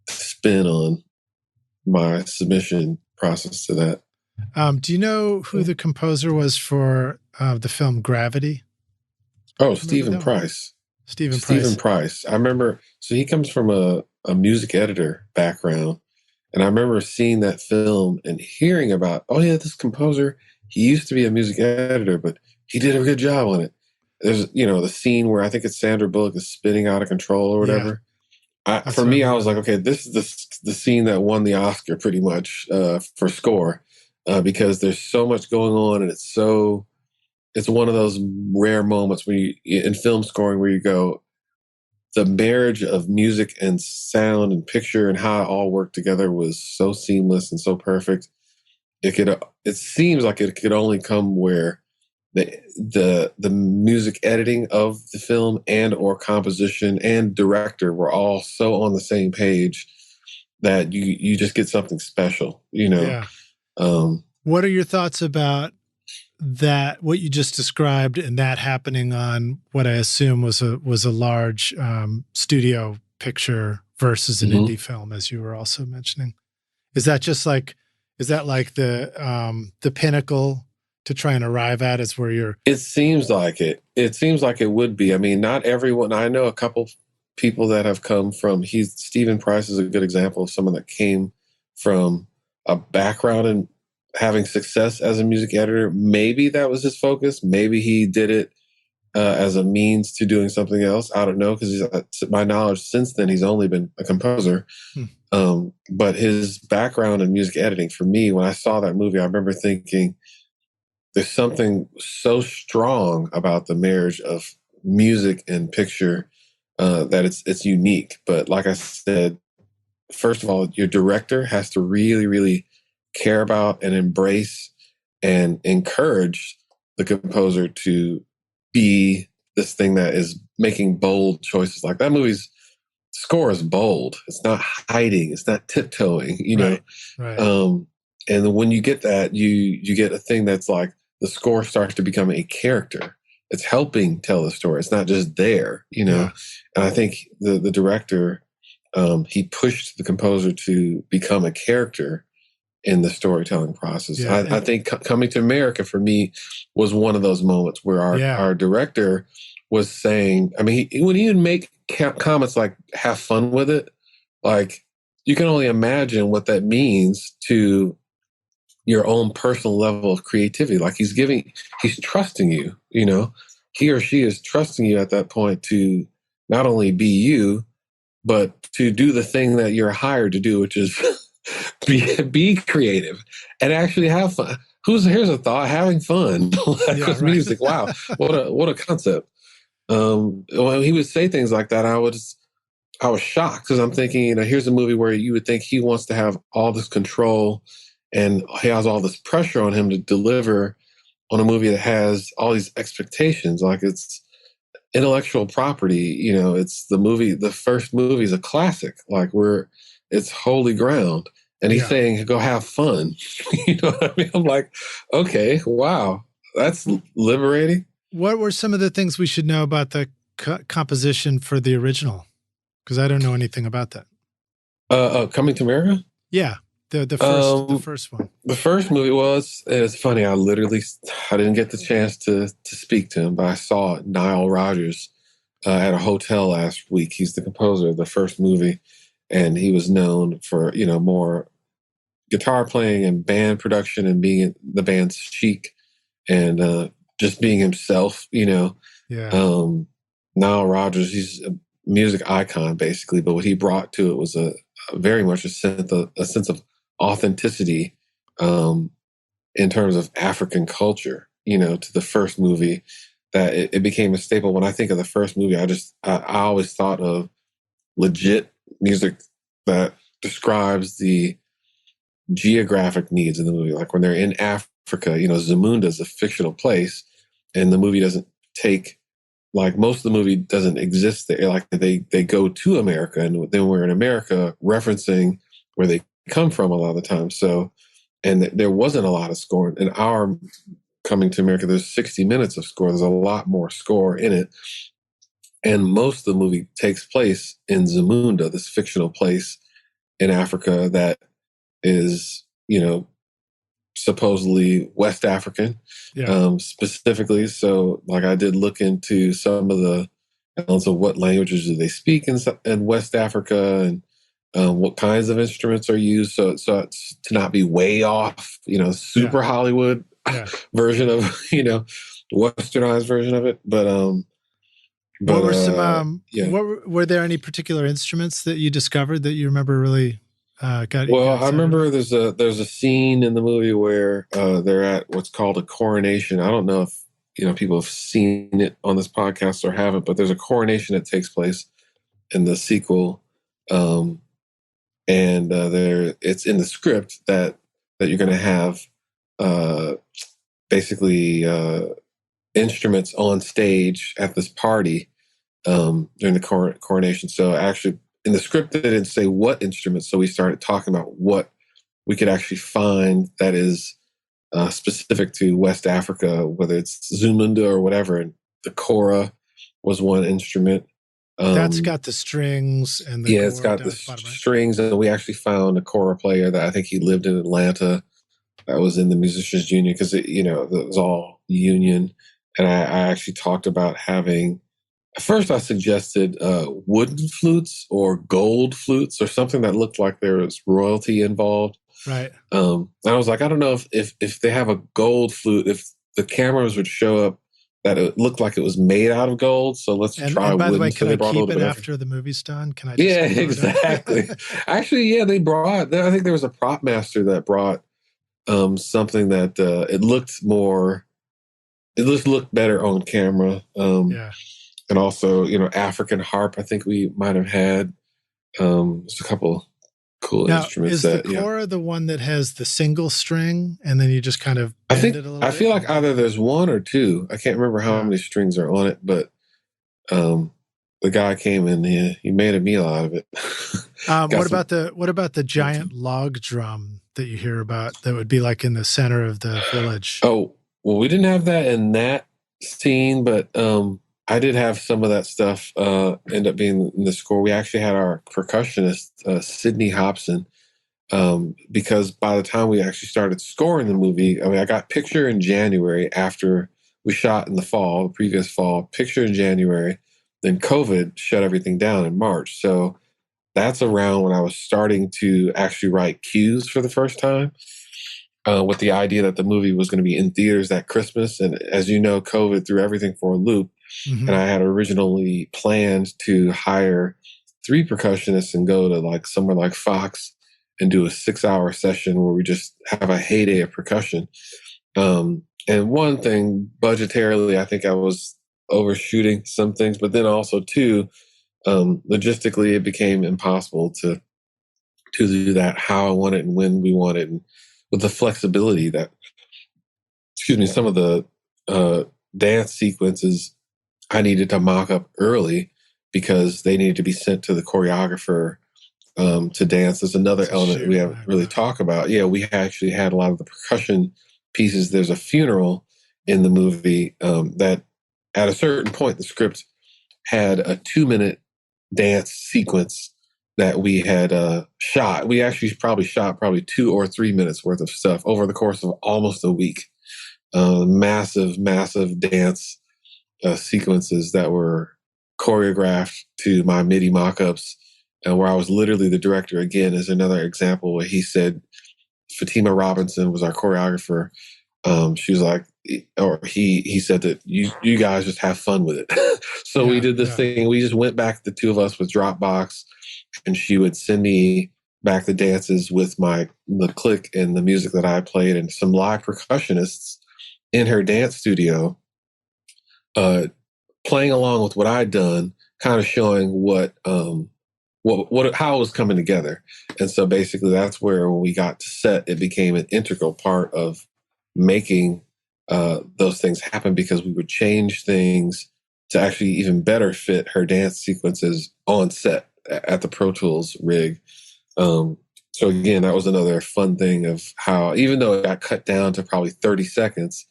spin on my submission process to that. Do you know who the composer was for the film Gravity? Oh, Stephen Price. Stephen Price. I remember, so he comes from a music editor background. And I remember seeing that film and hearing about, oh yeah, this composer, he used to be a music editor, but he did a good job on it. There's, the scene where I think it's Sandra Bullock is spinning out of control or whatever. For me, I was like, okay, this is the scene that won the Oscar pretty much for score, because there's so much going on, and it's one of those rare moments in film scoring where you go, the marriage of music and sound and picture and how it all worked together was so seamless and so perfect. It seems like it could only come where the music editing of the film and or composition and director were all so on the same page that you just get something special, you know. Yeah. What are your thoughts about that, what you just described, and that happening on what I assume was a large studio picture versus an indie film, as you were also mentioning? Is that like the pinnacle to try and arrive at, is where you're? It seems like it. It seems like it would be. I mean, not everyone. I know a couple people that have come from. Stephen Price is a good example of someone that came from a background in having success as a music editor. Maybe that was his focus. Maybe he did it as a means to doing something else. I don't know, because to my knowledge, since then he's only been a composer. But his background in music editing, for me, when I saw that movie, I remember thinking, there's something so strong about the marriage of music and picture that it's unique. But like I said, first of all, your director has to really, really care about and embrace and encourage the composer to be this thing that is making bold choices. Like that movie's score is bold. It's not hiding. It's not tiptoeing, you know? Right. And when you get that, you get a thing that's like the score starts to become a character. It's helping tell the story. It's not just there, you know? Yeah. And I think the director, he pushed the composer to become a character in the storytelling process. Yeah. I think Coming to America for me was one of those moments where our director was saying, I mean, when he would make comments like "have fun with it," like you can only imagine what that means to your own personal level of creativity. Like he's trusting you, you know, he or she is trusting you at that point to not only be you, but to do the thing that you're hired to do, which is be creative and actually have fun. Here's a thought: having fun with music. Wow, what a concept. When he would say things like that, I was shocked, because I'm thinking, you know, here's a movie where you would think he wants to have all this control and he has all this pressure on him to deliver on a movie that has all these expectations. Like it's intellectual property, you know, it's the first movie is a classic. Like it's holy ground. And he's saying, go have fun. You know what I mean? I'm like, okay, wow, that's liberating. What were some of the things we should know about the composition for the original? Because I don't know anything about that. Coming to America? Yeah, the first one. The first movie it's funny. I didn't get the chance to speak to him, but I saw Nile Rodgers at a hotel last week. He's the composer of the first movie, and he was known for, you know, more guitar playing and band production and being the band's chic and just being himself, you know. Yeah. Nile Rodgers, he's a music icon basically, but what he brought to it was very much a sense of authenticity in terms of African culture, you know, to the first movie, that it became a staple. When I think of the first movie, I always thought of legit music that describes the geographic needs of the movie. Like when they're in Africa, you know, Zamunda is a fictional place, and the movie doesn't take, like most of the movie doesn't exist there. Like they go to America, and then we're in America referencing where they come from a lot of the time. So, and there wasn't a lot of score. In our Coming to America, there's 60 minutes of score. There's a lot more score in it. And most of the movie takes place in Zamunda, this fictional place in Africa that is, you know, supposedly West African, specifically. So, like, I did look into some of the elements of what languages do they speak in West Africa, and what kinds of instruments are used. So it's to not be way off, you know, super Hollywood version of, you know, westernized version of it. But what were some? Were there any particular instruments that you discovered that you remember really? I remember there's a scene in the movie where they're at what's called a coronation. I don't know if, you know, people have seen it on this podcast or haven't, but there's a coronation that takes place in the sequel. And it's in the script that you're going to have basically instruments on stage at this party during the coronation. So actually, in the script, they didn't say what instruments, so we started talking about what we could actually find that is specific to West Africa, whether it's Zumunda or whatever. And the kora was one instrument. That's got the strings and the it's got the strings, and we actually found a kora player that I think he lived in Atlanta. That was in the Musicians Union because it was all union. And I actually talked about having. At first, I suggested wooden flutes or gold flutes or something that looked like there was royalty involved. Right. And I was like, I don't know if they have a gold flute, if the cameras would show up that it looked like it was made out of gold. So let's try. And by wooden. the way, can I keep it after after the movie's done? Can I? Yeah, exactly. Actually, they brought. I think there was a prop master that brought something that it looked more. It just looked better on camera. And also, African harp. I think we might have had. There's a couple cool instruments. Is the kora the one that has the single string, and then you just kind of bend it a little bit? I feel like either there's one or two. I can't remember how many strings are on it, but the guy came in. He made a meal out of it. What about the giant log drum that you hear about that would be like in the center of the village? Oh, well, we didn't have that in that scene, but I did have some of that stuff end up being in the score. We actually had our percussionist, Sidney Hobson, because by the time we actually started scoring the movie, I got picture in January after we shot in the previous fall, picture in January, then COVID shut everything down in March. So that's around when I was starting to actually write cues for the first time. With the idea that the movie was going to be in theaters that Christmas. And as you know, COVID threw everything for a loop. Mm-hmm. And I had originally planned to hire 3 percussionists and go to somewhere like Fox and do a 6-hour session where we just have a heyday of percussion. And one thing, budgetarily, I think I was overshooting some things, but then also too, logistically, it became impossible to do that how I want it and when we want it. And with the flexibility that, some of the dance sequences I needed to mock up early because they needed to be sent to the choreographer to dance. There's another element we haven't really talked about. Yeah, we actually had a lot of the percussion pieces. There's a funeral in the movie that at a certain point, the script had a 2-minute dance sequence that we had shot. We actually shot 2 or 3 minutes worth of stuff over the course of almost a week. Massive dance sequences that were choreographed to my MIDI mock-ups, and where I was literally the director. Again, is another example where he said, Fatima Robinson was our choreographer. She was like, or he said that you guys just have fun with it. So we did this thing. We just went back, the 2 of us with Dropbox, and she would send me back the dances with the click and the music that I played, and some live percussionists in her dance studio, playing along with what I'd done, kind of showing how it was coming together. And so basically that's where, when we got to set, it became an integral part of making those things happen, because we would change things to actually even better fit her dance sequences on set at the Pro Tools rig. So again, that was another fun thing of how, even though it got cut down to probably 30 seconds.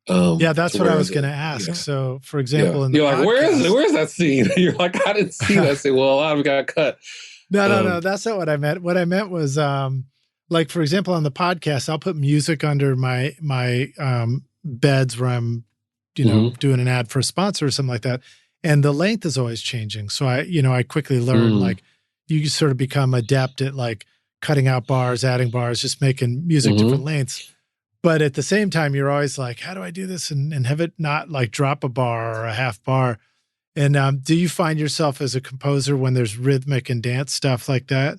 That's what I was going to ask. So, for example, in the you're podcast, like, where is it? Where's that scene? You're like, I didn't see that. I say, well, a lot of it got cut. No, that's not what I meant. What I meant was, for example, on the podcast, I'll put music under my beds where I'm, doing an ad for a sponsor or something like that, and the length is always changing. So I quickly learned you sort of become adept at cutting out bars, adding bars, just making music different lengths. But at the same time, you're always like, how do I do this and have it not drop a bar or a half bar? And do you find yourself as a composer, when there's rhythmic and dance stuff like that,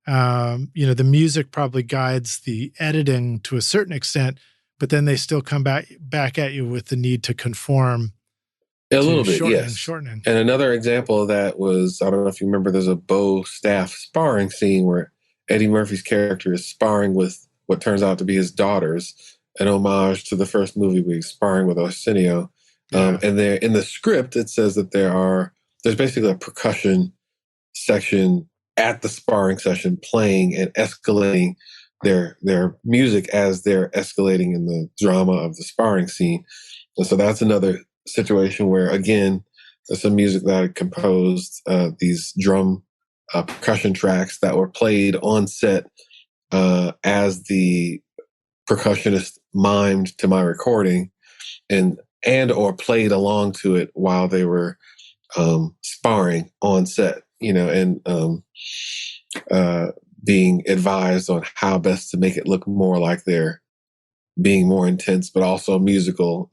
the music probably guides the editing to a certain extent, but then they still come back at you with the need to conform A little bit, shortening. And another example of that was, I don't know if you remember, there's a Bo Staff sparring scene where Eddie Murphy's character is sparring with what turns out to be his daughters, an homage to the first movie we sparring with Arsenio. Yeah. And there in the script, it says that there's basically a percussion section at the sparring session playing and escalating their music as they're escalating in the drama of the sparring scene. And so that's another situation where, again, there's some music that I composed, these drum percussion tracks that were played on set as the percussionist mimed to my recording and or played along to it while they were sparring on set, and being advised on how best to make it look more like they're being more intense, but also musical,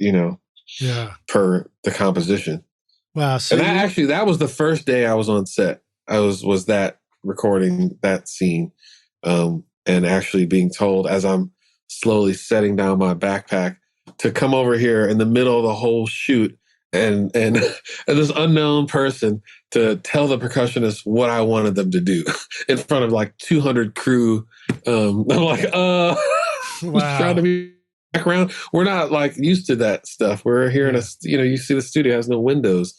per the composition. Wow. So and that was the first day I was on set. Was that recording that scene, and actually being told as I'm slowly setting down my backpack to come over here in the middle of the whole shoot and this unknown person to tell the percussionist what I wanted them to do in front of like 200 crew. I'm like, wow. Trying to be background. We're not like used to that stuff. We're here in you see the studio has no windows.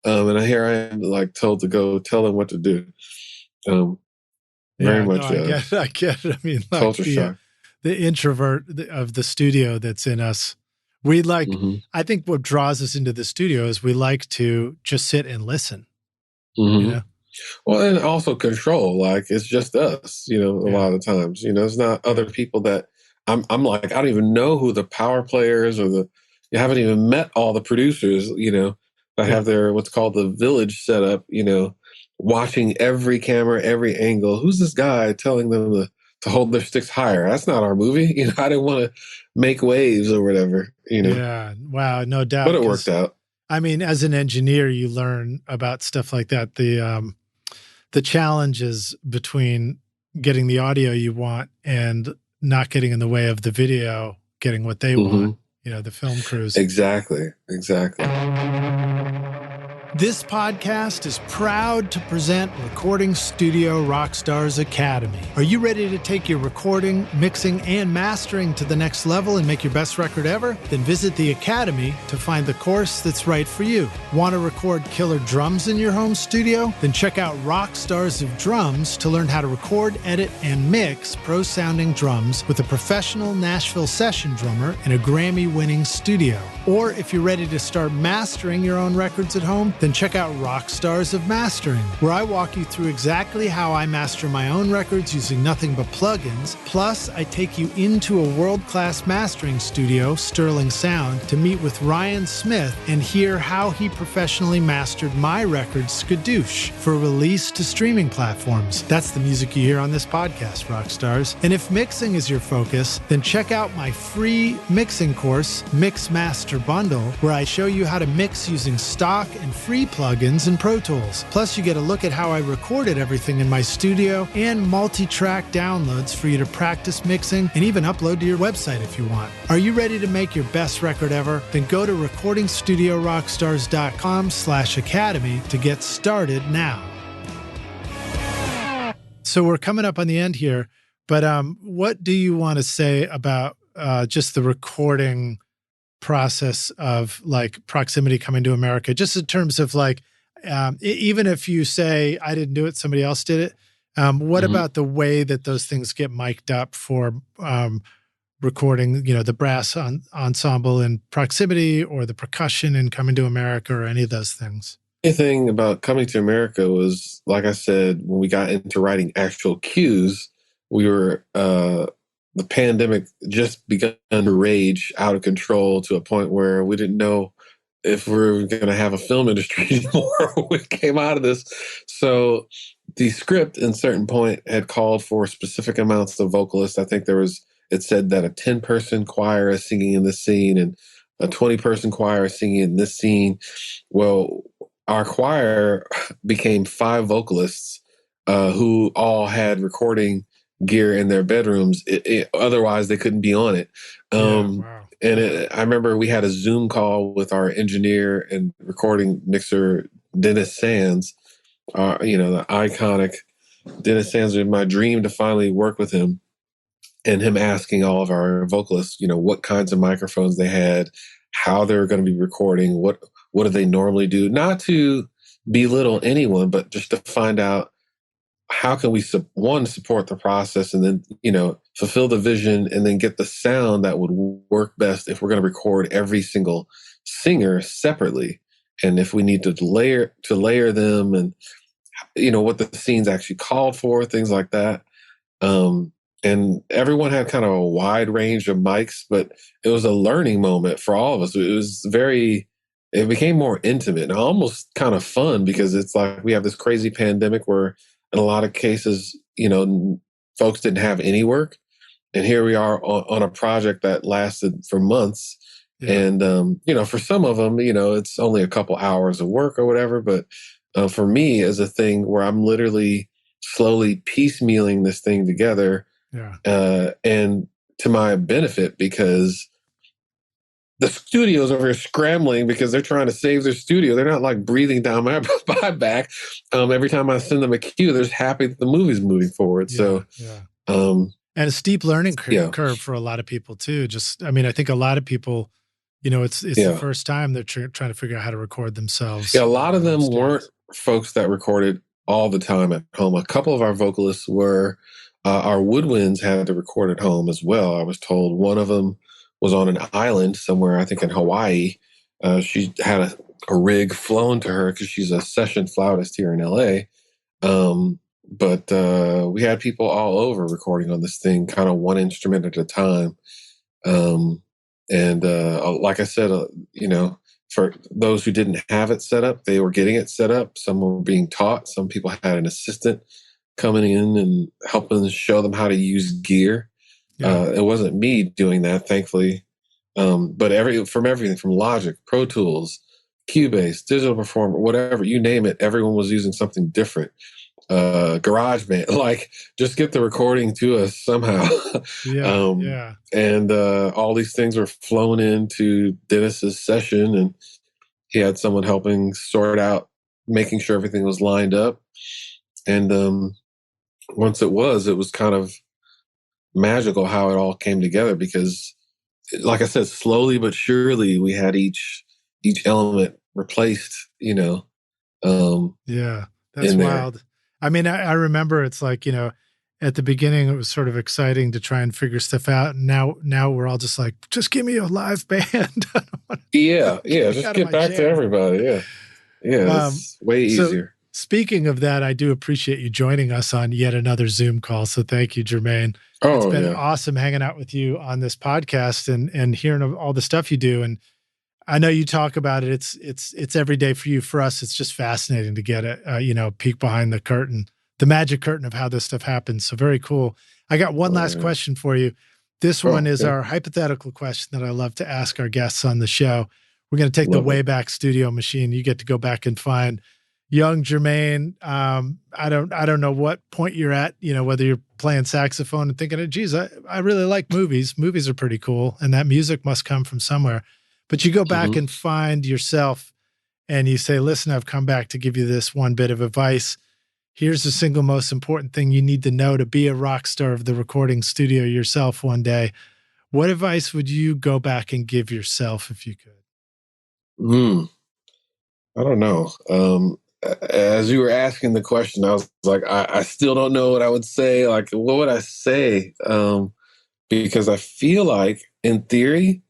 And here I am like told to go tell them what to do. Very much. I get it. I mean, like culture shock. The introvert of the studio that's in us. We like, I think what draws us into the studio is we like to just sit and listen. Well, and also control, like it's just us, a lot of the times, it's not other people that I'm like, I don't even know who the power players you haven't even met all the producers, that have their, what's called the village set up, watching every camera, every angle. Who's this guy telling them to hold their sticks higher? That's not our movie. I didn't want to make waves or whatever, Yeah. Wow. No doubt. But it worked out. I mean, as an engineer, you learn about stuff like that. The challenges between getting the audio you want and not getting in the way of the video, getting what they want, the film crews. Exactly. This podcast is proud to present Recording Studio Rockstars Academy. Are you ready to take your recording, mixing, and mastering to the next level and make your best record ever? Then visit the Academy to find the course that's right for you. Want to record killer drums in your home studio? Then check out Rockstars of Drums to learn how to record, edit, and mix pro-sounding drums with a professional Nashville session drummer in a Grammy-winning studio. Or if you're ready to start mastering your own records at home, then check out Rockstars of Mastering, where I walk you through exactly how I master my own records using nothing but plugins. Plus, I take you into a world-class mastering studio, Sterling Sound, to meet with Ryan Smith and hear how he professionally mastered my record, Skadoosh, for release to streaming platforms. That's the music you hear on this podcast, Rockstars. And if mixing is your focus, then check out my free mixing course, Mix Master Bundle, where I show you how to mix using stock and free plugins in Pro Tools. Plus, you get a look at how I recorded everything in my studio and multi-track downloads for you to practice mixing and even upload to your website if you want. Are you ready to make your best record ever? Then go to recordingstudiorockstars.com/academy to get started now. So we're coming up on the end here, but what do you want to say about just the recording process of like Proximity coming to America, just in terms of like, even if you say, I didn't do it, somebody else did it. What about the way that those things get mic'd up for recording, the brass ensemble in Proximity or the percussion in Coming to America or any of those things? Anything about Coming to America was, like I said, when we got into writing actual cues, we were, the pandemic just begun to rage out of control to a point where we didn't know if we were going to have a film industry anymore when we came out of this. So the script in certain point had called for specific amounts of vocalists. I think it said that a 10-person choir is singing in this scene and a 20-person choir is singing in this scene. Well, our choir became 5 vocalists who all had recording gear in their bedrooms. Otherwise, they couldn't be on it. Wow. And I remember we had a Zoom call with our engineer and recording mixer, Dennis Sands, the iconic Dennis Sands. Was my dream to finally work with him, and him asking all of our vocalists, what kinds of microphones they had, how they were going to be recording, what do they normally do, not to belittle anyone, but just to find out how can we support the process, and then fulfill the vision, and then get the sound that would work best if we're going to record every single singer separately, and if we need to layer them, and what the scenes actually called for, things like that. And everyone had kind of a wide range of mics, but it was a learning moment for all of us. It became more intimate and almost kind of fun, because it's like we have this crazy pandemic where in a lot of cases, folks didn't have any work. And here we are on a project that lasted for months. Yeah. And, for some of them, it's only a couple hours of work or whatever. But for me, as a thing where I'm literally slowly piecemealing this thing together. Yeah. And to my benefit, because the studio's over here scrambling because they're trying to save their studio. They're not like breathing down my back. Every time I send them a cue, they're just happy that the movie's moving forward. Yeah, and a steep learning curve for a lot of people too. I think a lot of people, it's the first time they're trying to figure out how to record themselves. Yeah, a lot of them weren't folks that recorded all the time at home. A couple of our vocalists were. Our woodwinds had to record at home as well. I was told one of them was on an island somewhere, I think in Hawaii. She had a rig flown to her because she's a session flautist here in LA. But we had people all over recording on this thing, kind of one instrument at a time. Like I said, for those who didn't have it set up, they were getting it set up. Some were being taught. Some people had an assistant coming in and helping show them how to use gear. Yeah. It wasn't me doing that, thankfully. But everything from Logic, Pro Tools, Cubase, Digital Performer, whatever, you name it, everyone was using something different. GarageBand, just get the recording to us somehow. And all these things were flown into Dennis's session, and he had someone helping sort out, making sure everything was lined up. And once it was kind of magical how it all came together, because, like I said, slowly but surely we had each element replaced, Yeah, that's wild. I remember it's like, at the beginning it was sort of exciting to try and figure stuff out. And now we're all just like, just give me a live band. Just get back to everybody. Yeah. Yeah. It's way easier. Speaking of that, I do appreciate you joining us on yet another Zoom call. So thank you, Jermaine. It's been awesome hanging out with you on this podcast and hearing all the stuff you do. And I know you talk about it. It's every day for you. For us, it's just fascinating to get a peek behind the curtain, the magic curtain of how this stuff happens. So very cool. I got one last question for you. This one is our hypothetical question that I love to ask our guests on the show. We're going to take the Wayback Studio machine. You get to go back and find young Jermaine. I don't know what point you're at, whether you're playing saxophone and thinking, geez, I really like movies. Movies are pretty cool. And that music must come from somewhere. But you go back and find yourself and you say, listen, I've come back to give you this one bit of advice. Here's the single most important thing you need to know to be a rock star of the recording studio yourself one day. What advice would you go back and give yourself if you could? I don't know. As you were asking the question, I was like, I still don't know what I would say. Like, what would I say? Because I feel like, in theory,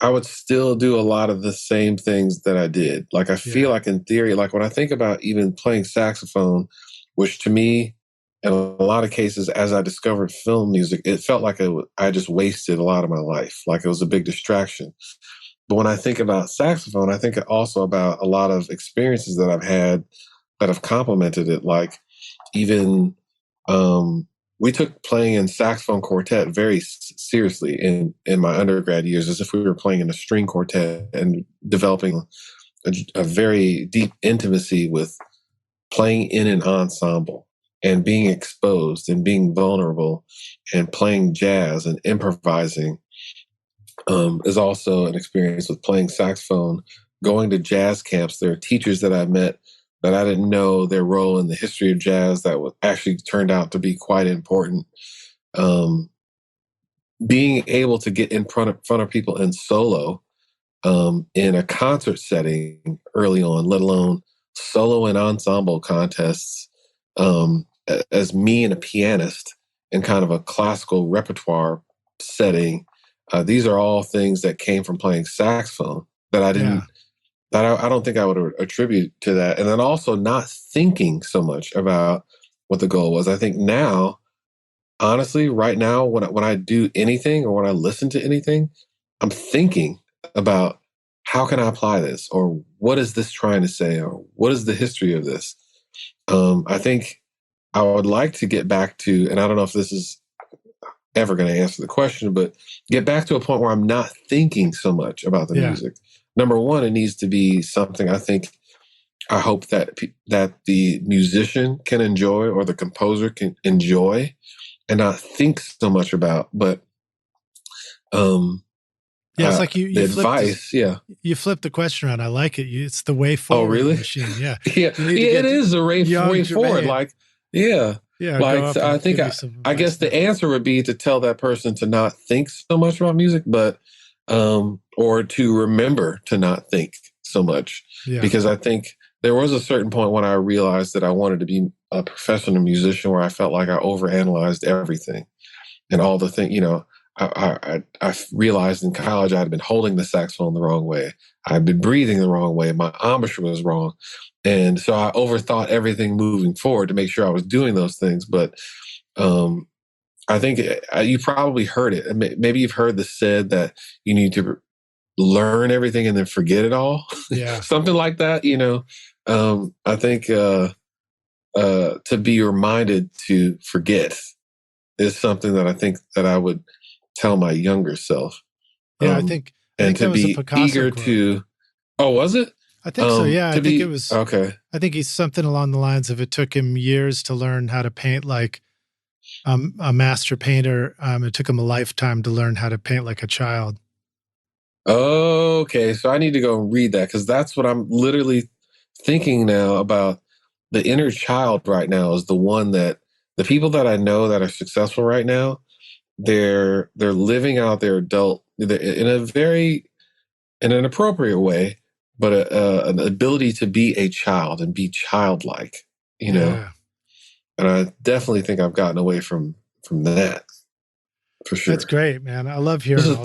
I would still do a lot of the same things that I did. Like, I feel like, in theory, like when I think about even playing saxophone, which to me, in a lot of cases, as I discovered film music, it felt like I just wasted a lot of my life. Like, it was a big distraction. But when I think about saxophone, I think also about a lot of experiences that I've had that have complemented it. Like, even we took playing in saxophone quartet very seriously in my undergrad years, as if we were playing in a string quartet, and developing a very deep intimacy with playing in an ensemble and being exposed and being vulnerable and playing jazz and improvising. is also an experience with playing saxophone, going to jazz camps. There are teachers that I met that I didn't know their role in the history of jazz that actually turned out to be quite important. Being able to get in front of people and solo in a concert setting early on, let alone solo and ensemble contests, as me and a pianist in kind of a classical repertoire setting. These are all things that came from playing saxophone that I didn't, that I don't think I would attribute to that. And then also not thinking so much about what the goal was. I think now, honestly, right now, when I do anything or when I listen to anything, I'm thinking about how can I apply this, or what is this trying to say, or what is the history of this? I think I would like to get back to, and I don't know if this is ever going to answer the question, but get back to a point where I'm not thinking so much about the music. Number one, it needs to be something I hope that the musician can enjoy, or the composer can enjoy, and not think so much about. But it's like you advice. You flipped the question around. I like it. It's the way forward. Oh, really? Machine. Yeah. It is the way forward. I guess the answer would be to tell that person to not think so much about music, but or to remember to not think so much. Because I think there was a certain point when I realized that I wanted to be a professional musician where I felt like I overanalyzed everything and all the things, I realized in college I had been holding the saxophone the wrong way. I'd been breathing the wrong way. My embouchure was wrong. And so I overthought everything moving forward to make sure I was doing those things. But I think you probably heard it. Maybe you've heard the said that you need to learn everything and then forget it all. Yeah. Something like that, I think to be reminded to forget is something that I think that I would tell my younger self. I think to be eager quote. To. Oh, was it? I think so. Yeah, I think it was. Okay. I think he's something along the lines of it took him years to learn how to paint like a master painter. It took him a lifetime to learn how to paint like a child. Okay, so I need to go and read that, because that's what I'm literally thinking now about. The inner child right now is the one that the people that I know that are successful right now, they're living out their adult in an appropriate way, but an ability to be a child and be childlike, And I definitely think I've gotten away from that, for sure. That's great, man. I love hearing. This is a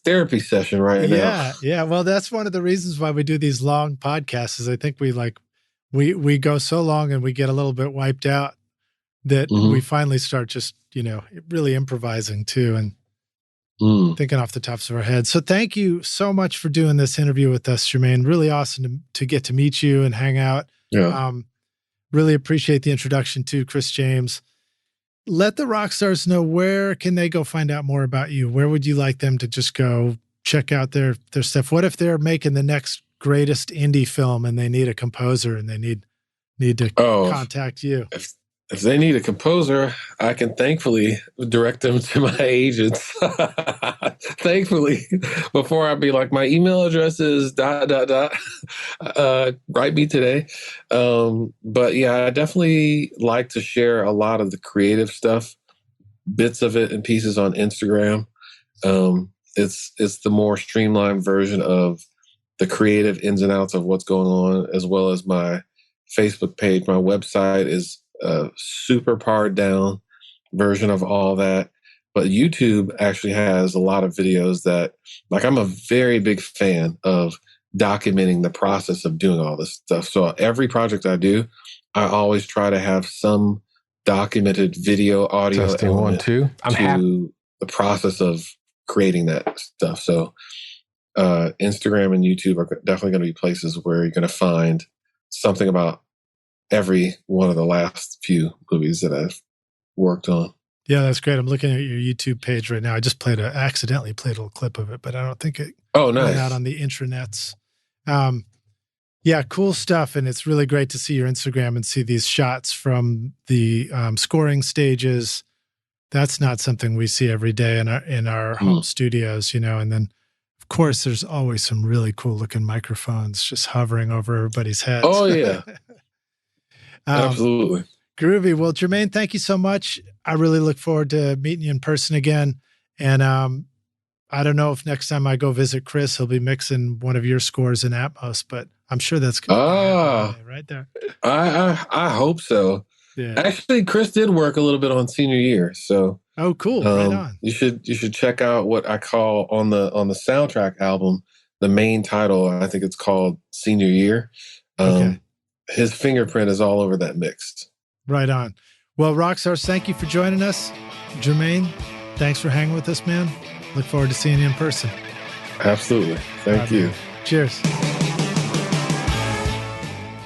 therapy session right now. Yeah. Well, that's one of the reasons why we do these long podcasts. Is I think we go so long and we get a little bit wiped out that we finally start just, really improvising too and thinking off the tops of our heads. So thank you so much for doing this interview with us, Jermaine. Really awesome to get to meet you and hang out. Yeah. Really appreciate the introduction to Chris James. Let the rock stars know, where can they go find out more about you? Where would you like them to just go check out their stuff? What if they're making the next greatest indie film and they need a composer and they need to contact you? If they need a composer, I can thankfully direct them to my agents. Thankfully, before I'd be like, my email address is ... write me today. But yeah, I definitely like to share a lot of the creative stuff, bits of it and pieces on Instagram. It's the more streamlined version of the creative ins and outs of what's going on, as well as my Facebook page. My website is a super pared down version of all that. But YouTube actually has a lot of videos that, like, I'm a very big fan of documenting the process of doing all this stuff. So every project I do, I always try to have some documented video, audio element to the process of creating that stuff. So Instagram and YouTube are definitely going to be places where you're going to find something about every one of the last few movies that I've worked on. Yeah, that's great. I'm looking at your YouTube page right now. I just accidentally played a little clip of it, but I don't think it went out on the intranets. Yeah, cool stuff. And it's really great to see your Instagram and see these shots from the scoring stages. That's not something we see every day in our home studios, you know. And then, of course, there's always some really cool looking microphones just hovering over everybody's heads. Oh, yeah. Absolutely. Groovy. Well, Jermaine, thank you so much. I really look forward to meeting you in person again. And I don't know if next time I go visit Chris, he'll be mixing one of your scores in Atmos, but I'm sure that's going to be right there. I hope so. Yeah. Actually, Chris did work a little bit on senior year, so oh, cool! Right on. You should check out what I call on the soundtrack album. The main title, I think it's called Senior Year. Okay. His fingerprint is all over that mix. Right on. Well, Rockstars, thank you for joining us. Jermaine, thanks for hanging with us, man. Look forward to seeing you in person. Absolutely. Thank you. Man. Cheers.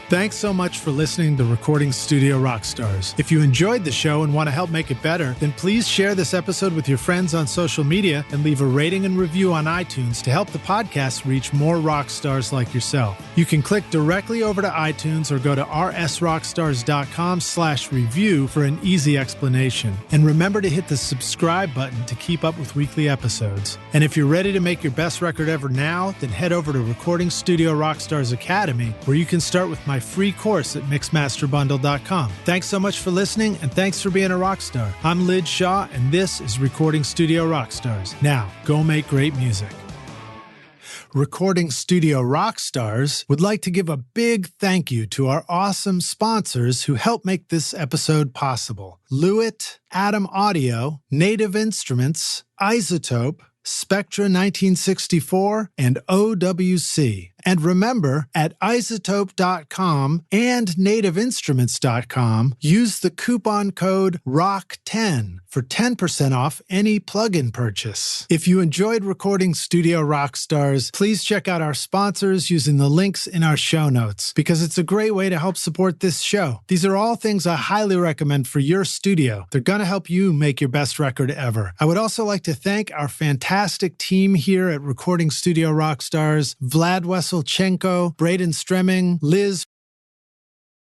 Thanks so much for listening to Recording Studio Rockstars. If you enjoyed the show and want to help make it better, then please share this episode with your friends on social media and leave a rating and review on iTunes to help the podcast reach more rock stars like yourself. You can click directly over to iTunes or go to rsrockstars.com/review for an easy explanation. And remember to hit the subscribe button to keep up with weekly episodes. And if you're ready to make your best record ever now, then head over to Recording Studio Rockstars Academy, where you can start with my free course at mixmasterbundle.com. Thanks so much for listening, and thanks for being a rock star. I'm Lid Shaw, and this is Recording Studio Rockstars. Now, go make great music. Recording Studio Rockstars would like to give a big thank you to our awesome sponsors who help make this episode possible. Lewitt, Atom Audio, Native Instruments, Isotope, Spectra 1964, and OWC. And remember, at isotope.com and nativeinstruments.com, use the coupon code ROCK10 for 10% off any plugin purchase. If you enjoyed Recording Studio Rockstars, please check out our sponsors using the links in our show notes, because it's a great way to help support this show. These are all things I highly recommend for your studio. They're going to help you make your best record ever. I would also like to thank our fantastic team here at Recording Studio Rockstars: Vlad Wesselchenko, Braden Stremming, Liz